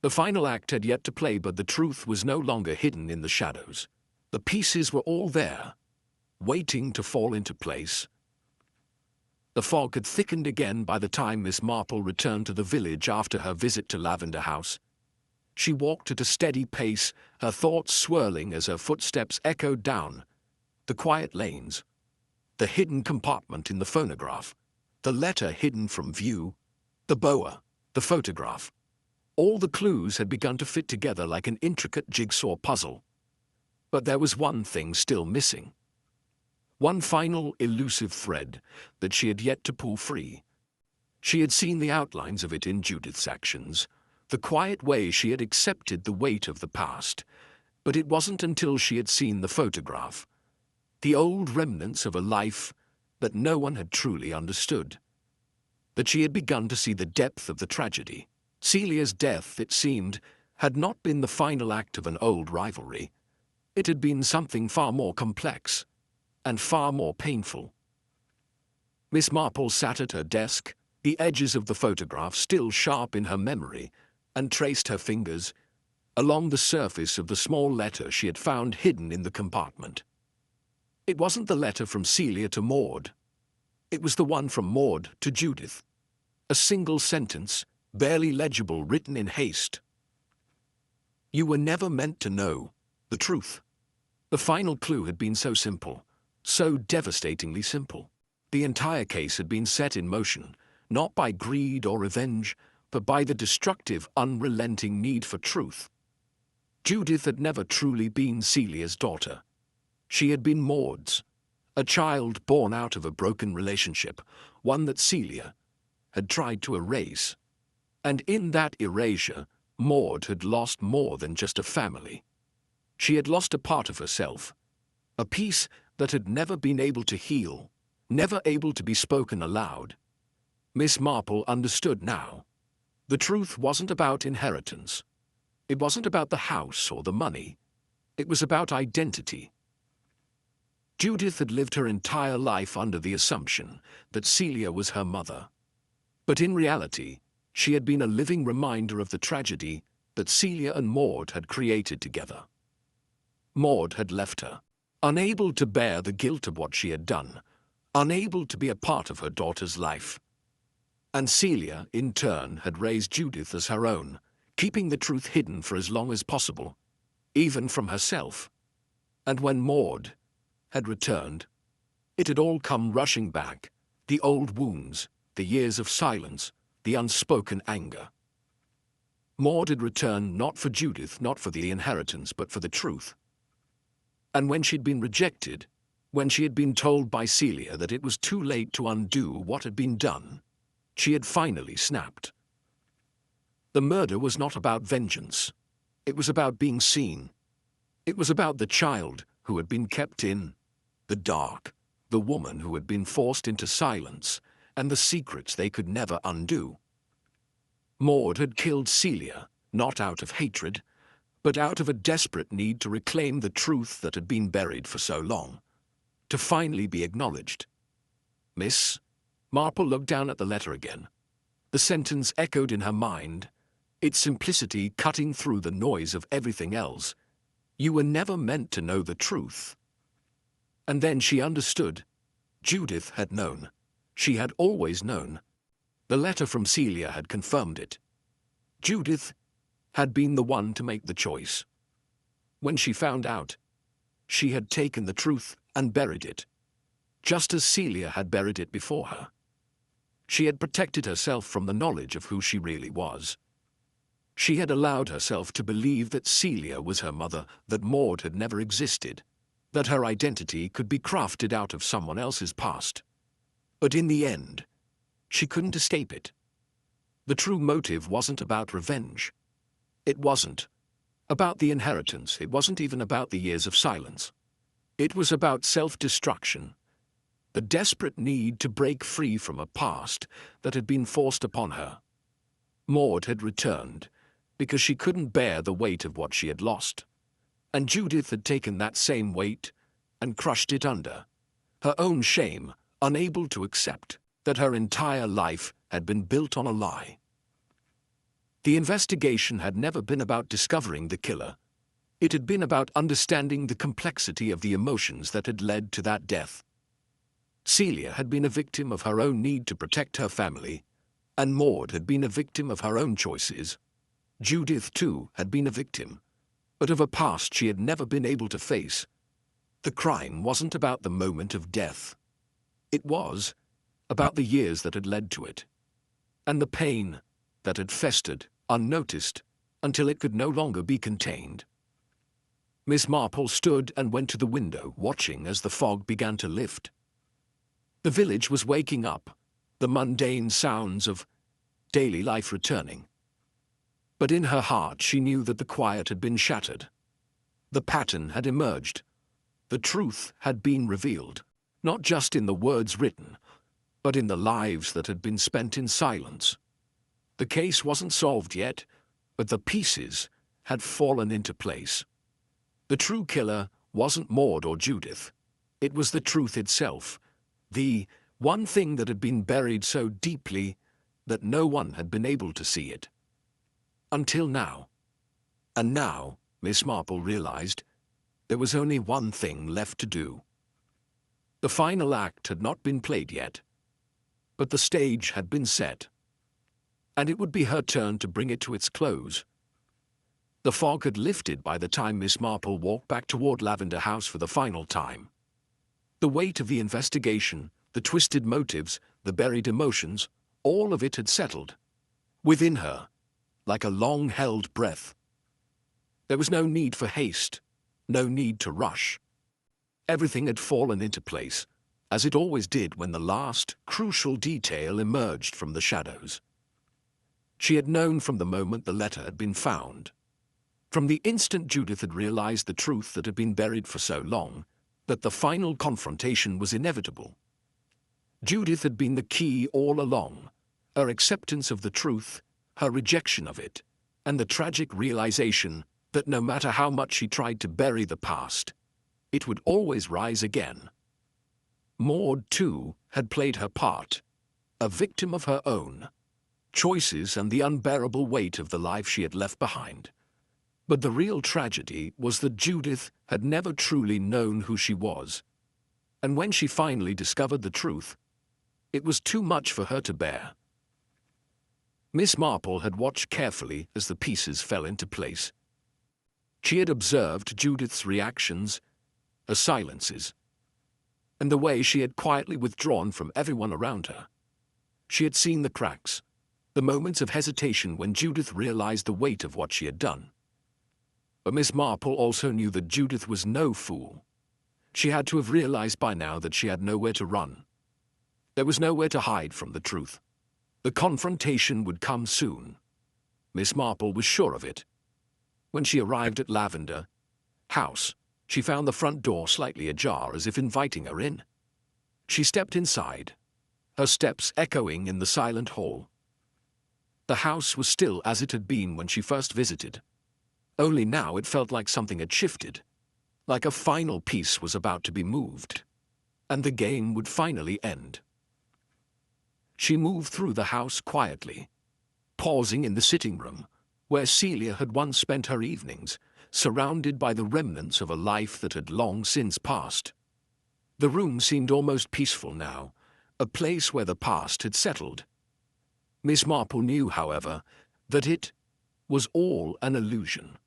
The final act had yet to play, but the truth was no longer hidden in the shadows. The pieces were all there, waiting to fall into place. The fog had thickened again by the time Miss Marple returned to the village after her visit to Lavender House. She walked at a steady pace, her thoughts swirling as her footsteps echoed down the quiet lanes. The hidden compartment in the phonograph, the letter hidden from view, the boa, the photograph. All the clues had begun to fit together like an intricate jigsaw puzzle. But there was one thing still missing. One final elusive thread that she had yet to pull free. She had seen the outlines of it in Judith's actions, the quiet way she had accepted the weight of the past. But it wasn't until she had seen the photograph, the old remnants of a life that no one had truly understood, that she had begun to see the depth of the tragedy. Celia's death, it seemed, had not been the final act of an old rivalry. It had been something far more complex and far more painful. Miss Marple sat at her desk, the edges of the photograph still sharp in her memory, and traced her fingers along the surface of the small letter she had found hidden in the compartment. It wasn't the letter from Celia to Maud. It was the one from Maud to Judith. A single sentence, barely legible, written in haste. "You were never meant to know the truth." The final clue had been so simple, so devastatingly simple. The entire case had been set in motion, not by greed or revenge, but by the destructive, unrelenting need for truth. Judith had never truly been Celia's daughter. She had been Maud's, a child born out of a broken relationship, one that Celia had tried to erase. And in that erasure, Maud had lost more than just a family. She had lost a part of herself, a piece that had never been able to heal, never able to be spoken aloud. Miss Marple understood now. The truth wasn't about inheritance. It wasn't about the house or the money. It was about identity. Judith had lived her entire life under the assumption that Celia was her mother. But in reality, she had been a living reminder of the tragedy that Celia and Maud had created together. Maud had left her, unable to bear the guilt of what she had done, unable to be a part of her daughter's life. And Celia, in turn, had raised Judith as her own, keeping the truth hidden for as long as possible, even from herself. And when Maud had returned, it had all come rushing back, the old wounds, the years of silence, the unspoken anger. Maud had returned not for Judith, not for the inheritance, but for the truth. And when she'd been rejected, when she had been told by Celia that it was too late to undo what had been done, she had finally snapped. The murder was not about vengeance. It was about being seen. It was about the child who had been kept in the dark, the woman who had been forced into silence, and the secrets they could never undo. Maud had killed Celia, not out of hatred, but out of a desperate need to reclaim the truth that had been buried for so long, to finally be acknowledged. Miss Marple looked down at the letter again. The sentence echoed in her mind, its simplicity cutting through the noise of everything else. You were never meant to know the truth. And then she understood. Judith had known. She had always known. The letter from Celia had confirmed it. Judith had been the one to make the choice. When she found out, she had taken the truth and buried it, just as Celia had buried it before her. She had protected herself from the knowledge of who she really was. She had allowed herself to believe that Celia was her mother, that Maud had never existed, that her identity could be crafted out of someone else's past. But in the end, she couldn't escape it. The true motive wasn't about revenge. It wasn't about the inheritance. It wasn't even about the years of silence. It was about self-destruction, the desperate need to break free from a past that had been forced upon her. Maud had returned because she couldn't bear the weight of what she had lost, and Judith had taken that same weight and crushed it under her own shame, unable to accept that her entire life had been built on a lie. The investigation had never been about discovering the killer. It had been about understanding the complexity of the emotions that had led to that death. Celia had been a victim of her own need to protect her family, and Maud had been a victim of her own choices. Judith, too, had been a victim, but of a past she had never been able to face. The crime wasn't about the moment of death. It was about the years that had led to it, and the pain that had festered, unnoticed, until it could no longer be contained. Miss Marple stood and went to the window, watching as the fog began to lift. The village was waking up, the mundane sounds of daily life returning. But in her heart she knew that the quiet had been shattered. The pattern had emerged. The truth had been revealed, not just in the words written, but in the lives that had been spent in silence. The case wasn't solved yet, but the pieces had fallen into place. The true killer wasn't Maud or Judith. It was the truth itself, the one thing that had been buried so deeply that no one had been able to see it. Until now. And now, Miss Marple realized, there was only one thing left to do. The final act had not been played yet, but the stage had been set, and it would be her turn to bring it to its close. The fog had lifted by the time Miss Marple walked back toward Lavender House for the final time. The weight of the investigation, the twisted motives, the buried emotions, all of it had settled within her, like a long-held breath. There was no need for haste, no need to rush. Everything had fallen into place, as it always did when the last, crucial detail emerged from the shadows. She had known from the moment the letter had been found, from the instant Judith had realized the truth that had been buried for so long, that the final confrontation was inevitable. Judith had been the key all along, her acceptance of the truth, her rejection of it, and the tragic realization that no matter how much she tried to bury the past, it would always rise again. Maud, too, had played her part, a victim of her own choices and the unbearable weight of the life she had left behind. But the real tragedy was that Judith had never truly known who she was, and when she finally discovered the truth, it was too much for her to bear. Miss Marple had watched carefully as the pieces fell into place. She had observed Judith's reactions, her silences, and the way she had quietly withdrawn from everyone around her. She had seen the cracks, the moments of hesitation when Judith realized the weight of what she had done. But Miss Marple also knew that Judith was no fool. She had to have realized by now that she had nowhere to run. There was nowhere to hide from the truth. The confrontation would come soon. Miss Marple was sure of it. When she arrived at Lavender House, she found the front door slightly ajar, as if inviting her in. She stepped inside, her steps echoing in the silent hall. The house was still as it had been when she first visited. Only now it felt like something had shifted, like a final piece was about to be moved, and the game would finally end. She moved through the house quietly, pausing in the sitting room, where Celia had once spent her evenings, surrounded by the remnants of a life that had long since passed. The room seemed almost peaceful now, a place where the past had settled. Miss Marple knew, however, that it was all an illusion.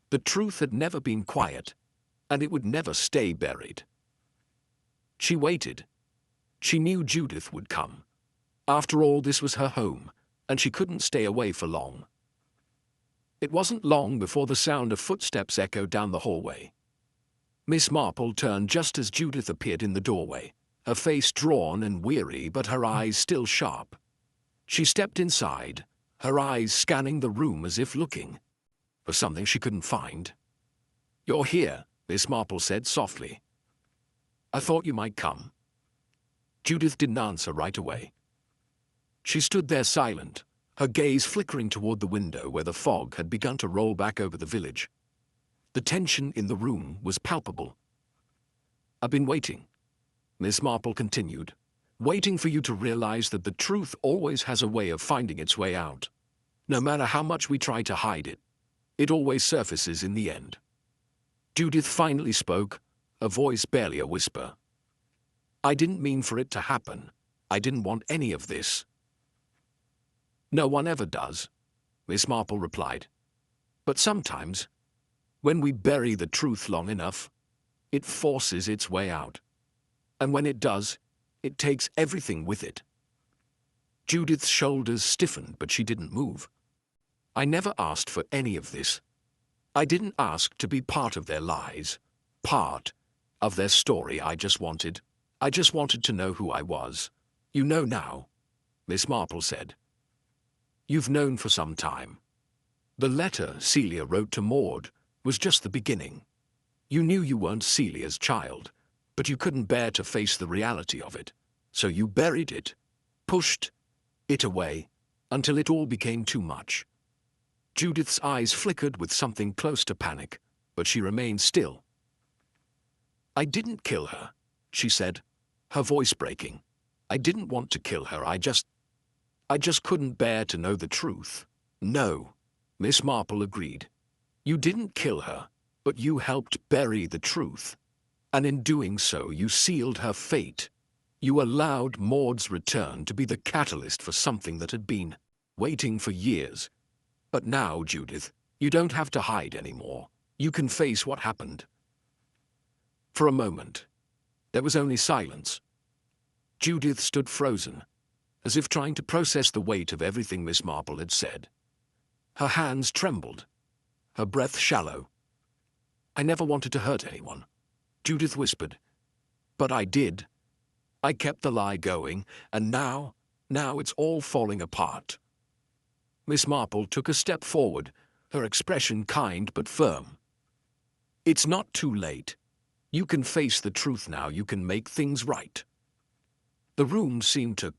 The truth had never been quiet, and it would never stay buried. She waited. She knew Judith would come. After all, this was her home, and she couldn't stay away for long. It wasn't long before the sound of footsteps echoed down the hallway. Miss Marple turned just as Judith appeared in the doorway, her face drawn and weary but her eyes still sharp. She stepped inside, her eyes scanning the room as if looking for something she couldn't find. "You're here," Miss Marple said softly. "I thought you might come." Judith didn't answer right away. She stood there silent, her gaze flickering toward the window where the fog had begun to roll back over the village. The tension in the room was palpable. "I've been waiting," Miss Marple continued, "waiting for you to realize that the truth always has a way of finding its way out. No matter how much we try to hide it, it always surfaces in the end." Judith finally spoke, her voice barely a whisper. "I didn't mean for it to happen. I didn't want any of this." "No one ever does," Miss Marple replied. "But sometimes, when we bury the truth long enough, it forces its way out. And when it does, it takes everything with it." Judith's shoulders stiffened, but she didn't move. "I never asked for any of this. I didn't ask to be part of their lies, part of their story. I just wanted to know who I was." "You know now," Miss Marple said. "You've known for some time. The letter Celia wrote to Maud was just the beginning. You knew you weren't Celia's child, but you couldn't bear to face the reality of it, so you buried it, pushed it away, until it all became too much." Judith's eyes flickered with something close to panic, but she remained still. "I didn't kill her," she said, her voice breaking. "I didn't want to kill her. I just couldn't bear to know the truth." "No," Miss Marple agreed. "You didn't kill her, but you helped bury the truth. And in doing so, you sealed her fate. You allowed Maud's return to be the catalyst for something that had been waiting for years. But now, Judith, you don't have to hide anymore. You can face what happened." For a moment, there was only silence. Judith stood frozen, as if trying to process the weight of everything Miss Marple had said. Her hands trembled, her breath shallow. "I never wanted to hurt anyone," Judith whispered. "But I did. I kept the lie going, and now it's all falling apart." Miss Marple took a step forward, her expression kind but firm. "It's not too late. You can face the truth now. You can make things right." The room seemed to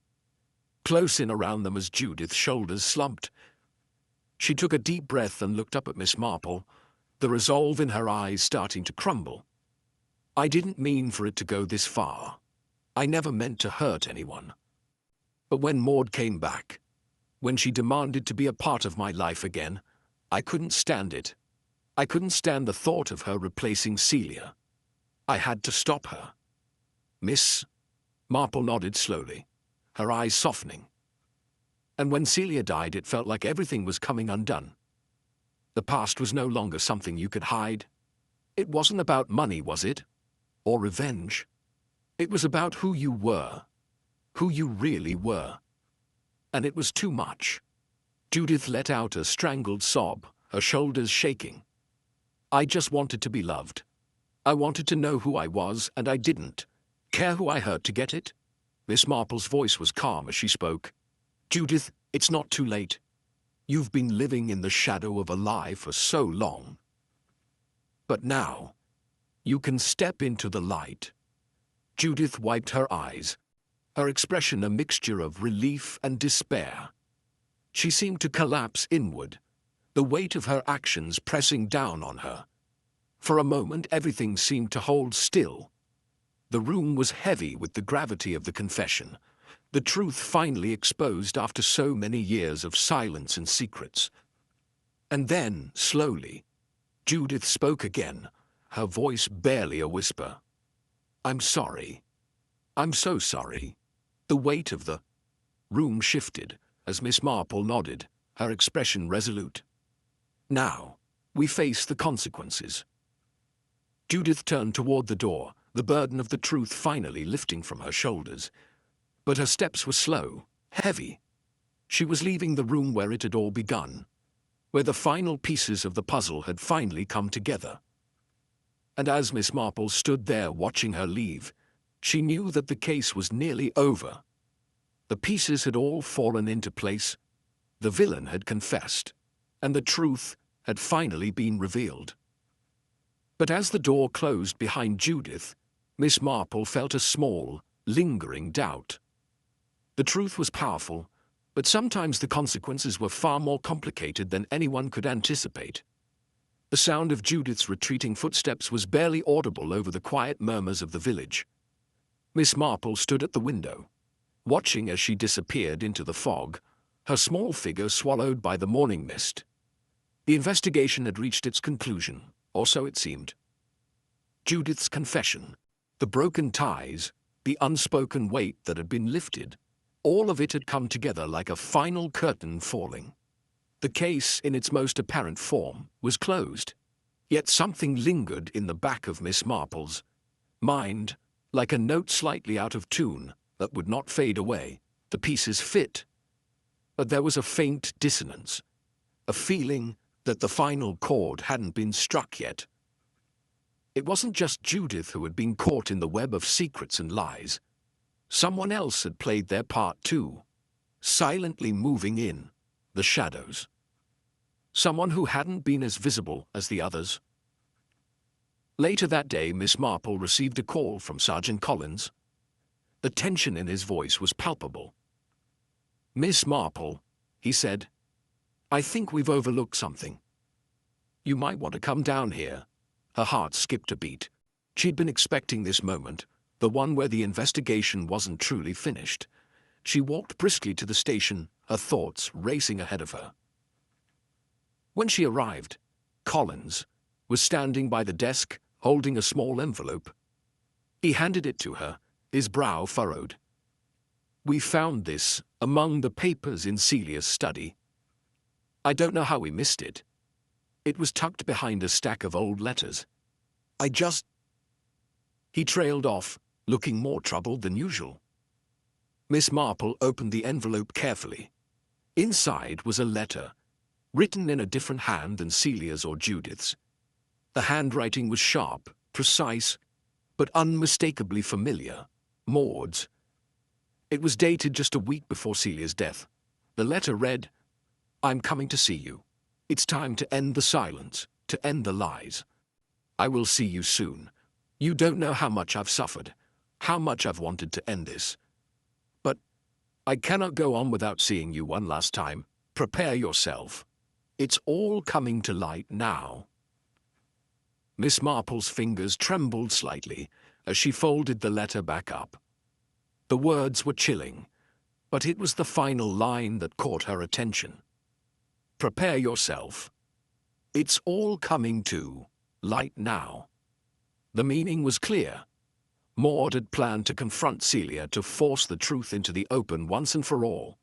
close in around them as Judith's shoulders slumped. She took a deep breath and looked up at Miss Marple, the resolve in her eyes starting to crumble. "I didn't mean for it to go this far. I never meant to hurt anyone. But when Maud came back, when she demanded to be a part of my life again, I couldn't stand it. I couldn't stand the thought of her replacing Celia. I had to stop her." Miss Marple nodded slowly, her eyes softening. "And when Celia died, it felt like everything was coming undone. The past was no longer something you could hide. It wasn't about money, was it? Or revenge? It was about who you were, who you really were. And it was too much." Judith let out a strangled sob, her shoulders shaking. "I just wanted to be loved. I wanted to know who I was, and I didn't care who I hurt to get it." Miss Marple's voice was calm as she spoke. "Judith, it's not too late. You've been living in the shadow of a lie for so long. But now, you can step into the light." Judith wiped her eyes, her expression a mixture of relief and despair. She seemed to collapse inward, the weight of her actions pressing down on her. For a moment everything seemed to hold still. The room was heavy with the gravity of the confession, the truth finally exposed after so many years of silence and secrets. And then, slowly, Judith spoke again, her voice barely a whisper. "I'm sorry. I'm so sorry." The weight of the room shifted as Miss Marple nodded, her expression resolute. "Now, we face the consequences." Judith turned toward the door, the burden of the truth finally lifting from her shoulders. But her steps were slow, heavy. She was leaving the room where it had all begun, where the final pieces of the puzzle had finally come together. And as Miss Marple stood there watching her leave, she knew that the case was nearly over. The pieces had all fallen into place, the villain had confessed, and the truth had finally been revealed. But as the door closed behind Judith, Miss Marple felt a small, lingering doubt. The truth was powerful, but sometimes the consequences were far more complicated than anyone could anticipate. The sound of Judith's retreating footsteps was barely audible over the quiet murmurs of the village. Miss Marple stood at the window, watching as she disappeared into the fog, her small figure swallowed by the morning mist. The investigation had reached its conclusion, or so it seemed. Judith's confession, the broken ties, the unspoken weight that had been lifted, all of it had come together like a final curtain falling. The case, in its most apparent form, was closed. Yet something lingered in the back of Miss Marple's mind, like a note slightly out of tune that would not fade away. The pieces fit, but there was a faint dissonance, a feeling that the final chord hadn't been struck yet. It wasn't just Judith who had been caught in the web of secrets and lies. Someone else had played their part too, silently moving in the shadows. Someone who hadn't been as visible as the others. Later that day, Miss Marple received a call from Sergeant Collins. The tension in his voice was palpable. "Miss Marple," he said, "I think we've overlooked something. You might want to come down here." Her heart skipped a beat. She'd been expecting this moment, the one where the investigation wasn't truly finished. She walked briskly to the station, her thoughts racing ahead of her. When she arrived, Collins was standing by the desk, holding a small envelope. He handed it to her, his brow furrowed. "We found this among the papers in Celia's study. I don't know how we missed it. It was tucked behind a stack of old letters. He trailed off, looking more troubled than usual. Miss Marple opened the envelope carefully. Inside was a letter, written in a different hand than Celia's or Judith's. The handwriting was sharp, precise, but unmistakably familiar. Maud's. It was dated just a week before Celia's death. The letter read, "I'm coming to see you. It's time to end the silence, to end the lies. I will see you soon. You don't know how much I've suffered, how much I've wanted to end this. But I cannot go on without seeing you one last time. Prepare yourself. It's all coming to light now." Miss Marple's fingers trembled slightly as she folded the letter back up. The words were chilling, but it was the final line that caught her attention. "Prepare yourself. It's all coming to light now." The meaning was clear. Maud had planned to confront Celia, to force the truth into the open once and for all.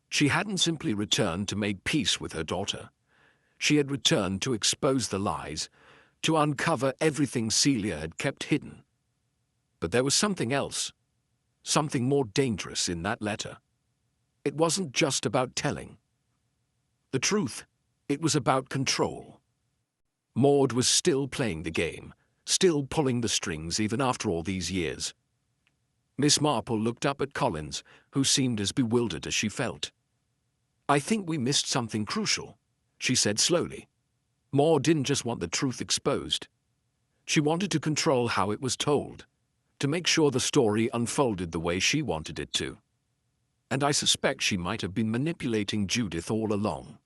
She hadn't simply returned to make peace with her daughter. She had returned to expose the lies, to uncover everything Celia had kept hidden. But there was something else, something more dangerous in that letter. It wasn't just about telling the truth, it was about control. Maud was still playing the game, still pulling the strings even after all these years. Miss Marple looked up at Collins, who seemed as bewildered as she felt. "I think we missed something crucial," she said slowly. Maud didn't just want the truth exposed. She wanted to control how it was told, to make sure the story unfolded the way she wanted it to. and I suspect she might have been manipulating Judith all along.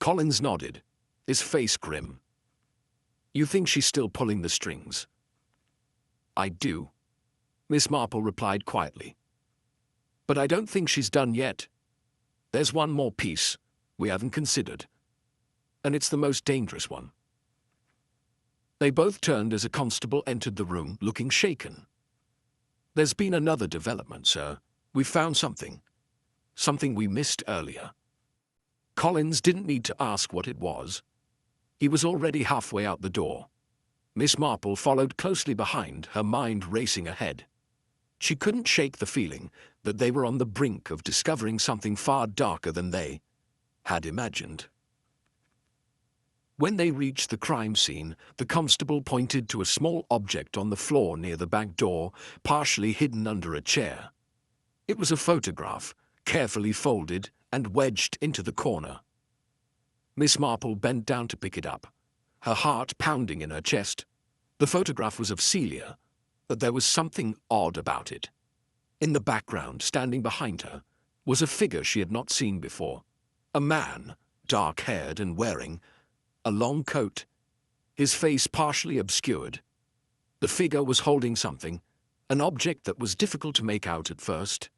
Collins nodded, his face grim. You think she's still pulling the strings? I do, Miss Marple replied quietly. But I don't think she's done yet. There's one more piece we haven't considered, and it's the most dangerous one. They both turned as a constable entered the room, looking shaken. There's been another development, sir. We've found something. Something we missed earlier. Collins didn't need to ask what it was. He was already halfway out the door. Miss Marple followed closely behind, her mind racing ahead. She couldn't shake the feeling that they were on the brink of discovering something far darker than they had imagined. When they reached the crime scene, the constable pointed to a small object on the floor near the back door, partially hidden under a chair. It was a photograph, carefully folded and wedged into the corner. Miss Marple bent down to pick it up, her heart pounding in her chest. The photograph was of Celia, but there was something odd about it. In the background, standing behind her, was a figure she had not seen before. A man, dark-haired and wearing a long coat, his face partially obscured. The figure was holding something, an object that was difficult to make out at first.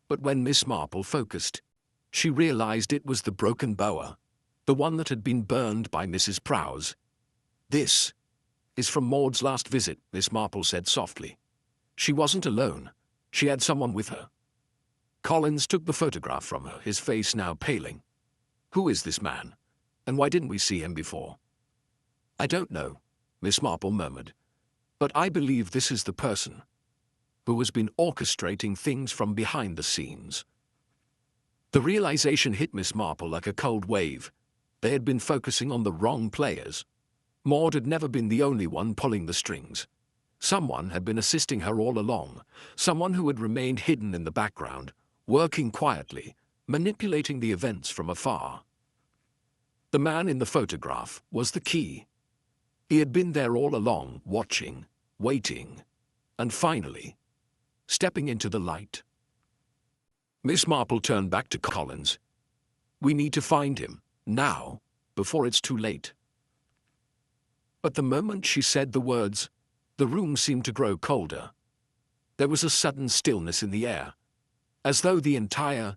But when Miss Marple focused, she realized it was the broken boa, the one that had been burned by Mrs. Prowse. This is from Maud's last visit, Miss Marple said softly. She wasn't alone. She had someone with her. Collins took the photograph from her, his face now paling. Who is this man? And why didn't we see him before? I don't know, Miss Marple murmured. But I believe this is the person who has been orchestrating things from behind the scenes. The realization hit Miss Marple like a cold wave. They had been focusing on the wrong players. Maud had never been the only one pulling the strings. Someone had been assisting her all along, someone who had remained hidden in the background, working quietly, manipulating the events from afar. The man in the photograph was the key. He had been there all along, watching, waiting, and finally, stepping into the light. Miss Marple turned back to Collins. We need to find him, now, before it's too late. But the moment she said the words, the room seemed to grow colder. There was a sudden stillness in the air, as though the entire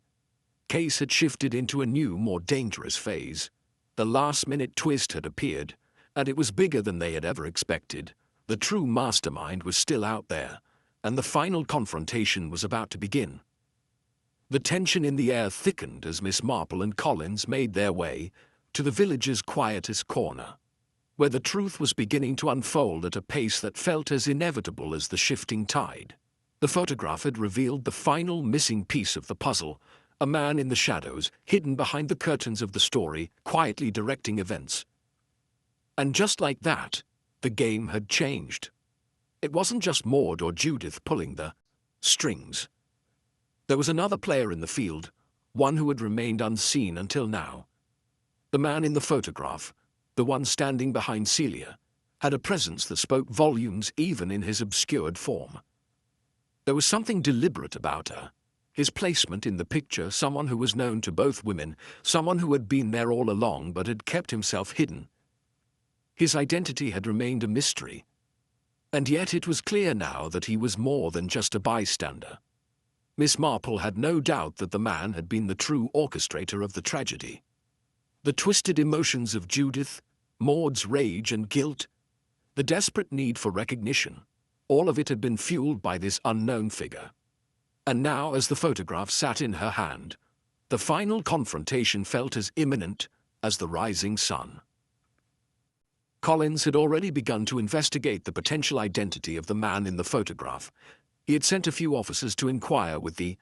case had shifted into a new, more dangerous phase. The last-minute twist had appeared, and it was bigger than they had ever expected. The true mastermind was still out there, and the final confrontation was about to begin. The tension in the air thickened as Miss Marple and Collins made their way to the village's quietest corner, where the truth was beginning to unfold at a pace that felt as inevitable as the shifting tide. The photograph had revealed the final missing piece of the puzzle, a man in the shadows, hidden behind the curtains of the story, quietly directing events. And just like that, the game had changed. It wasn't just Maud or Judith pulling the strings. There was another player in the field, one who had remained unseen until now. The man in the photograph, the one standing behind Celia, had a presence that spoke volumes even in his obscured form. There was something deliberate about her. His placement in the picture, someone who was known to both women, someone who had been there all along but had kept himself hidden. His identity had remained a mystery, and yet it was clear now that he was more than just a bystander. Miss Marple had no doubt that the man had been the true orchestrator of the tragedy. The twisted emotions of Judith, Maud's rage and guilt, the desperate need for recognition, all of it had been fueled by this unknown figure. And now, as the photograph sat in her hand, the final confrontation felt as imminent as the rising sun. Collins had already begun to investigate the potential identity of the man in the photograph. He had sent a few officers to inquire with the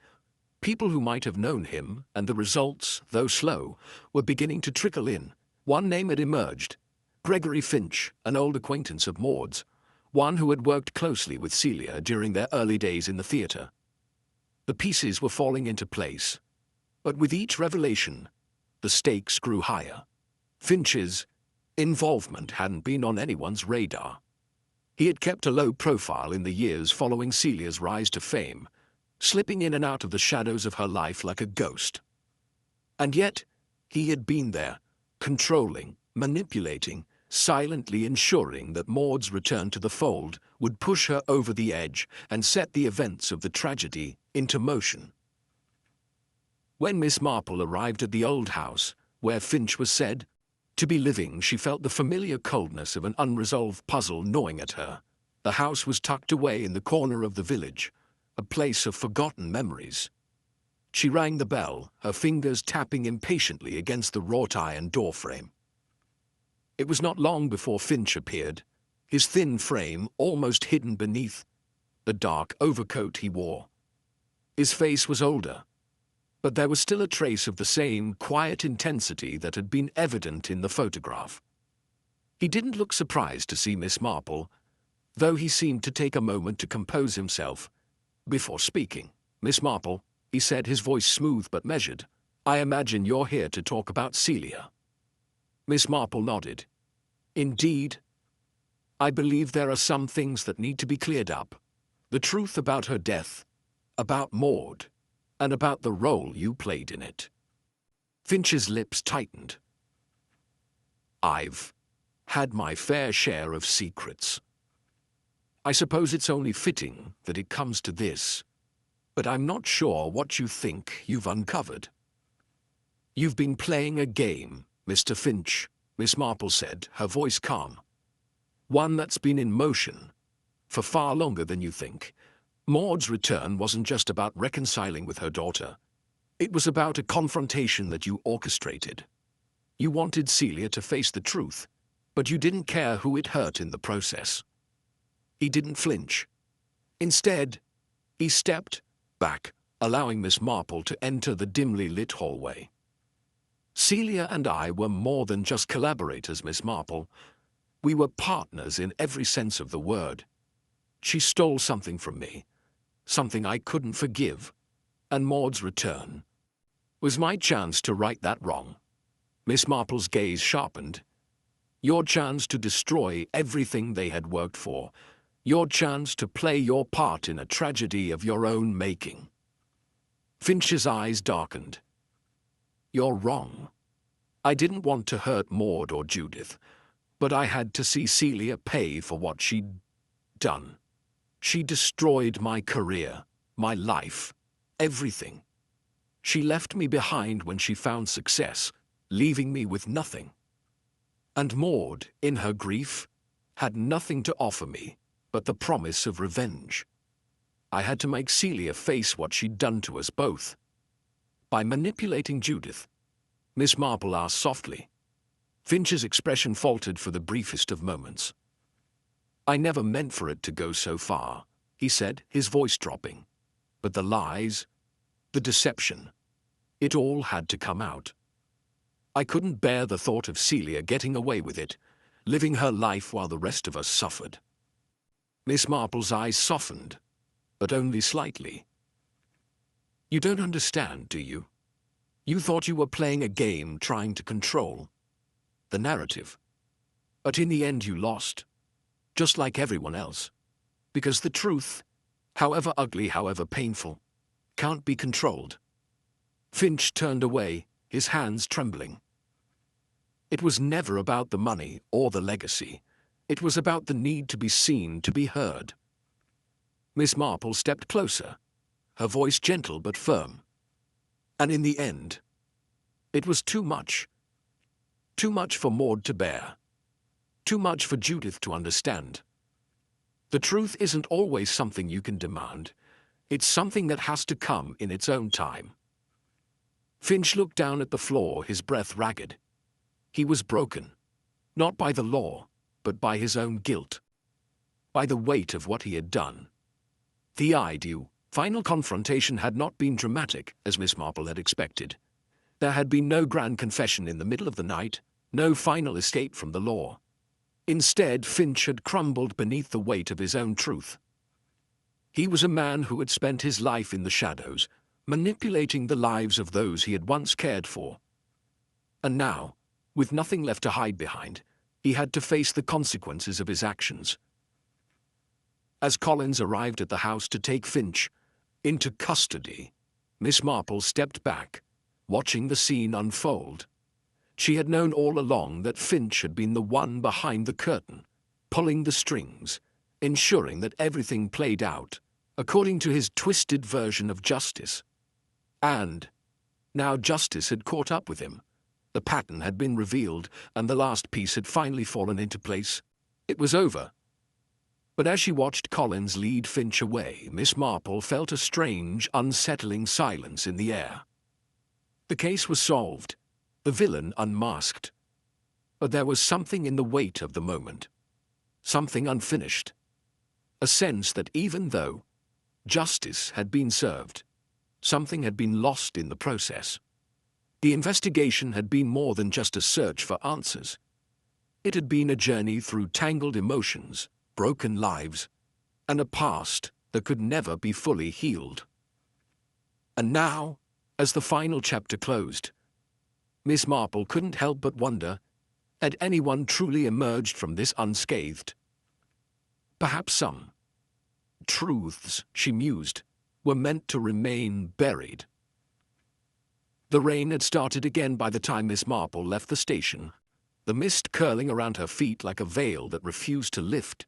people who might have known him, and the results, though slow, were beginning to trickle in. One name had emerged: Gregory Finch, an old acquaintance of Maud's, one who had worked closely with Celia during their early days in the theatre. The pieces were falling into place, but with each revelation, the stakes grew higher. Finch's involvement hadn't been on anyone's radar. He had kept a low profile in the years following Celia's rise to fame, slipping in and out of the shadows of her life like a ghost. And yet, he had been there, controlling, manipulating, silently ensuring that Maud's return to the fold would push her over the edge and set the events of the tragedy into motion. When Miss Marple arrived at the old house, where Finch was said to be living, she felt the familiar coldness of an unresolved puzzle gnawing at her. The house was tucked away in the corner of the village, a place of forgotten memories. She rang the bell, her fingers tapping impatiently against the wrought iron doorframe. It was not long before Finch appeared, his thin frame almost hidden beneath the dark overcoat he wore. His face was older, but there was still a trace of the same quiet intensity that had been evident in the photograph. He didn't look surprised to see Miss Marple, though he seemed to take a moment to compose himself before speaking. "Miss Marple," he said, his voice smooth but measured, "I imagine you're here to talk about Celia." Miss Marple nodded. "Indeed. I believe there are some things that need to be cleared up. The truth about her death, about Maud, and about the role you played in it." Finch's lips tightened. "I've had my fair share of secrets. I suppose it's only fitting that it comes to this, but I'm not sure what you think you've uncovered." "You've been playing a game, Mr. Finch," Miss Marple said, her voice calm. "One that's been in motion for far longer than you think. Maud's return wasn't just about reconciling with her daughter. It was about a confrontation that you orchestrated. You wanted Celia to face the truth, but you didn't care who it hurt in the process." He didn't flinch. Instead, he stepped back, allowing Miss Marple to enter the dimly lit hallway. "Celia and I were more than just collaborators, Miss Marple. We were partners in every sense of the word. She stole something from me, something I couldn't forgive, and Maud's return was my chance to right that wrong." Miss Marple's gaze sharpened. "Your chance to destroy everything they had worked for. Your chance to play your part in a tragedy of your own making." Finch's eyes darkened. "You're wrong. I didn't want to hurt Maud or Judith, but I had to see Celia pay for what she'd done. She destroyed my career, my life, everything. She left me behind when she found success, leaving me with nothing. And Maud, in her grief, had nothing to offer me but the promise of revenge. I had to make Celia face what she'd done to us both. By manipulating Judith," Miss Marple asked softly. Finch's expression faltered for the briefest of moments. "I never meant for it to go so far," he said, his voice dropping. "But the lies, the deception, it all had to come out. I couldn't bear the thought of Celia getting away with it, living her life while the rest of us suffered." Miss Marple's eyes softened, but only slightly. "You don't understand, do you? You thought you were playing a game trying to control the narrative. But in the end you lost, just like everyone else. Because the truth, however ugly, however painful, can't be controlled." Finch turned away, his hands trembling. It was never about the money or the legacy. It was about the need to be seen, to be heard. Miss Marple stepped closer, her voice gentle but firm. "And in the end, it was too much. Too much for Maud to bear. Too much for Judith to understand. The truth isn't always something you can demand. It's something that has to come in its own time." Finch looked down at the floor, his breath ragged. He was broken, not by the law, but by his own guilt, by the weight of what he had done. The ideal, final confrontation had not been dramatic, as Miss Marple had expected. There had been no grand confession in the middle of the night, no final escape from the law. Instead, Finch had crumbled beneath the weight of his own truth. He was a man who had spent his life in the shadows, manipulating the lives of those he had once cared for. And now, with nothing left to hide behind, he had to face the consequences of his actions. As Collins arrived at the house to take Finch, into custody. Miss Marple stepped back, watching the scene unfold. She had known all along that Finch had been the one behind the curtain, pulling the strings, ensuring that everything played out according to his twisted version of justice. And now justice had caught up with him. The pattern had been revealed, and the last piece had finally fallen into place. It was over. But as she watched Collins lead Finch away, Miss Marple felt a strange, unsettling silence in the air. The case was solved, the villain unmasked. But there was something in the weight of the moment. Something unfinished. A sense that even though justice had been served, something had been lost in the process. The investigation had been more than just a search for answers. It had been a journey through tangled emotions, broken lives, and a past that could never be fully healed. And now, as the final chapter closed, Miss Marple couldn't help but wonder, had anyone truly emerged from this unscathed? Perhaps some truths, she mused, were meant to remain buried. The rain had started again by the time Miss Marple left the station, the mist curling around her feet like a veil that refused to lift.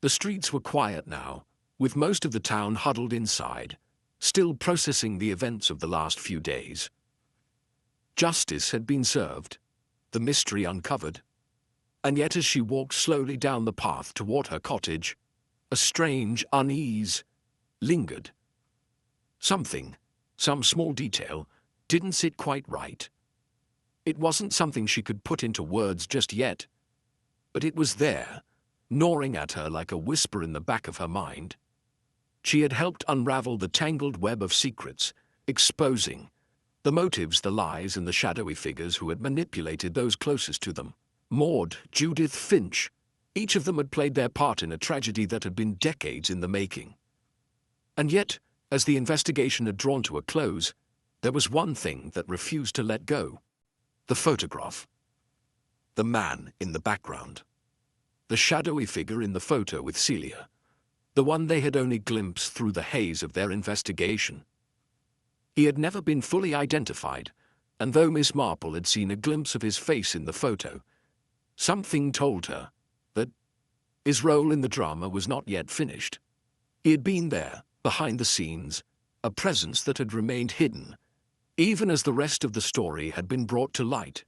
The streets were quiet now, with most of the town huddled inside, still processing the events of the last few days. Justice had been served, the mystery uncovered, and yet as she walked slowly down the path toward her cottage, a strange unease lingered. Something, some small detail, didn't sit quite right. It wasn't something she could put into words just yet, but it was there, gnawing at her like a whisper in the back of her mind. She had helped unravel the tangled web of secrets, exposing the motives, the lies, and the shadowy figures who had manipulated those closest to them. Maud, Judith, Finch, each of them had played their part in a tragedy that had been decades in the making. And yet, as the investigation had drawn to a close, there was one thing that refused to let go. The photograph. The man in the background. The shadowy figure in the photo with Celia. The one they had only glimpsed through the haze of their investigation. He had never been fully identified, and though Miss Marple had seen a glimpse of his face in the photo, something told her that his role in the drama was not yet finished. He had been there, behind the scenes, a presence that had remained hidden, even as the rest of the story had been brought to light.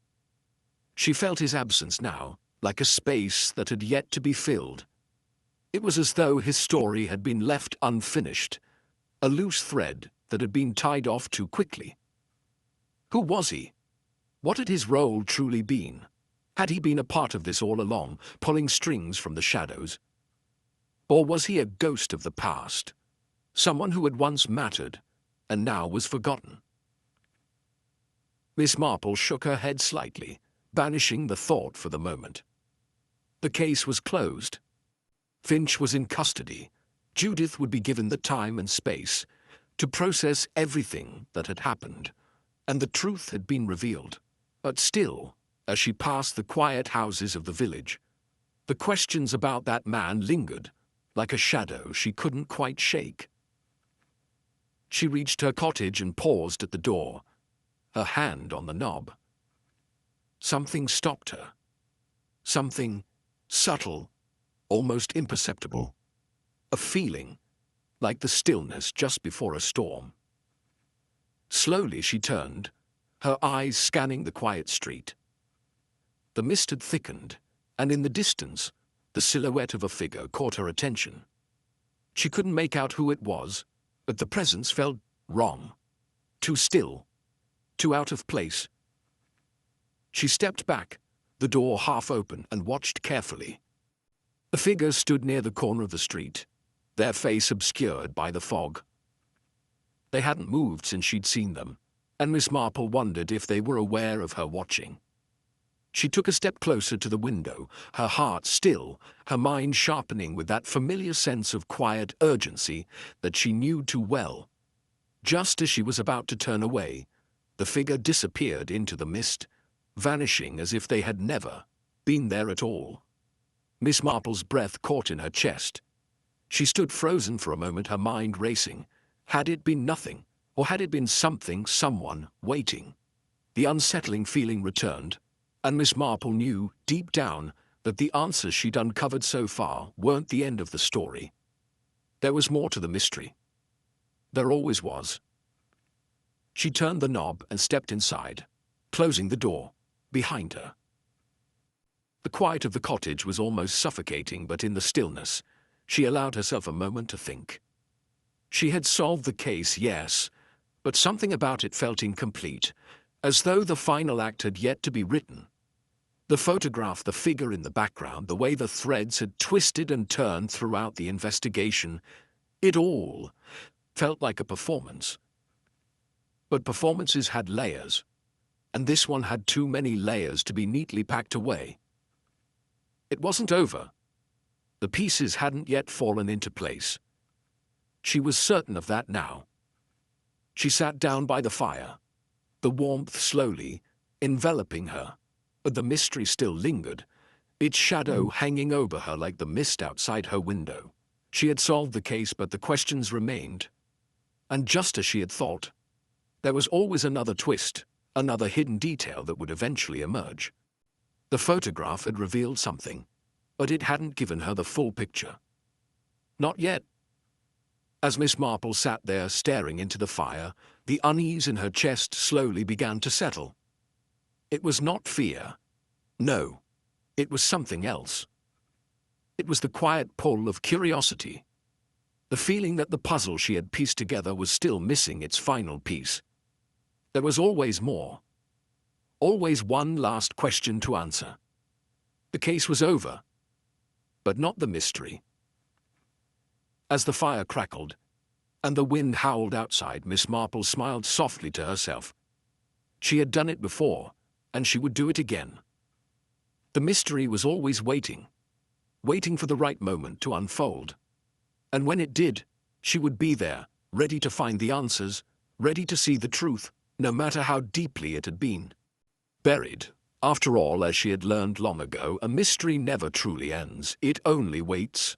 She felt his absence now, like a space that had yet to be filled. It was as though his story had been left unfinished, a loose thread that had been tied off too quickly. Who was he? What had his role truly been? Had he been a part of this all along, pulling strings from the shadows? Or was he a ghost of the past, someone who had once mattered and now was forgotten? Miss Marple shook her head slightly, banishing the thought for the moment. The case was closed. Finch was in custody. Judith would be given the time and space to process everything that had happened, and the truth had been revealed. But still, as she passed the quiet houses of the village, the questions about that man lingered, like a shadow she couldn't quite shake. She reached her cottage and paused at the door, her hand on the knob. Something stopped her. Something subtle, almost imperceptible. A feeling, like the stillness just before a storm. Slowly she turned, her eyes scanning the quiet street. The mist had thickened, and in the distance, the silhouette of a figure caught her attention. She couldn't make out who it was, but the presence felt wrong. Too still, too out of place. She stepped back, the door half open, and watched carefully. The figure stood near the corner of the street, their face obscured by the fog. They hadn't moved since she'd seen them, and Miss Marple wondered if they were aware of her watching. She took a step closer to the window, her heart still, her mind sharpening with that familiar sense of quiet urgency that she knew too well. Just as she was about to turn away, the figure disappeared into the mist, vanishing as if they had never been there at all. Miss Marple's breath caught in her chest. She stood frozen for a moment, her mind racing, Had it been nothing, or had it been something, someone, waiting? The unsettling feeling returned, and Miss Marple knew, deep down, that the answers she'd uncovered so far weren't the end of the story. There was more to the mystery. There always was. She turned the knob and stepped inside, closing the door behind her. The quiet of the cottage was almost suffocating, but in the stillness, she allowed herself a moment to think. She had solved the case, yes, but something about it felt incomplete, as though the final act had yet to be written. The photograph, the figure in the background, the way the threads had twisted and turned throughout the investigation, it all felt like a performance. But performances had layers, and this one had too many layers to be neatly packed away. It wasn't over. The pieces hadn't yet fallen into place. She was certain of that now. She sat down by the fire, the warmth slowly enveloping her, but the mystery still lingered, its shadow hanging over her like the mist outside her window. She had solved the case, but the questions remained. And just as she had thought, there was always another twist, another hidden detail that would eventually emerge. The photograph had revealed something, but it hadn't given her the full picture. Not yet. As Miss Marple sat there staring into the fire, the unease in her chest slowly began to settle. It was not fear. No, it was something else. It was the quiet pull of curiosity. The feeling that the puzzle she had pieced together was still missing its final piece. There was always more. Always one last question to answer. The case was over, but not the mystery. As the fire crackled, and the wind howled outside, Miss Marple smiled softly to herself. She had done it before, and she would do it again. The mystery was always waiting, waiting for the right moment to unfold. And when it did, she would be there, ready to find the answers, ready to see the truth, no matter how deeply it had been buried. After all, as she had learned long ago, a mystery never truly ends. It only waits.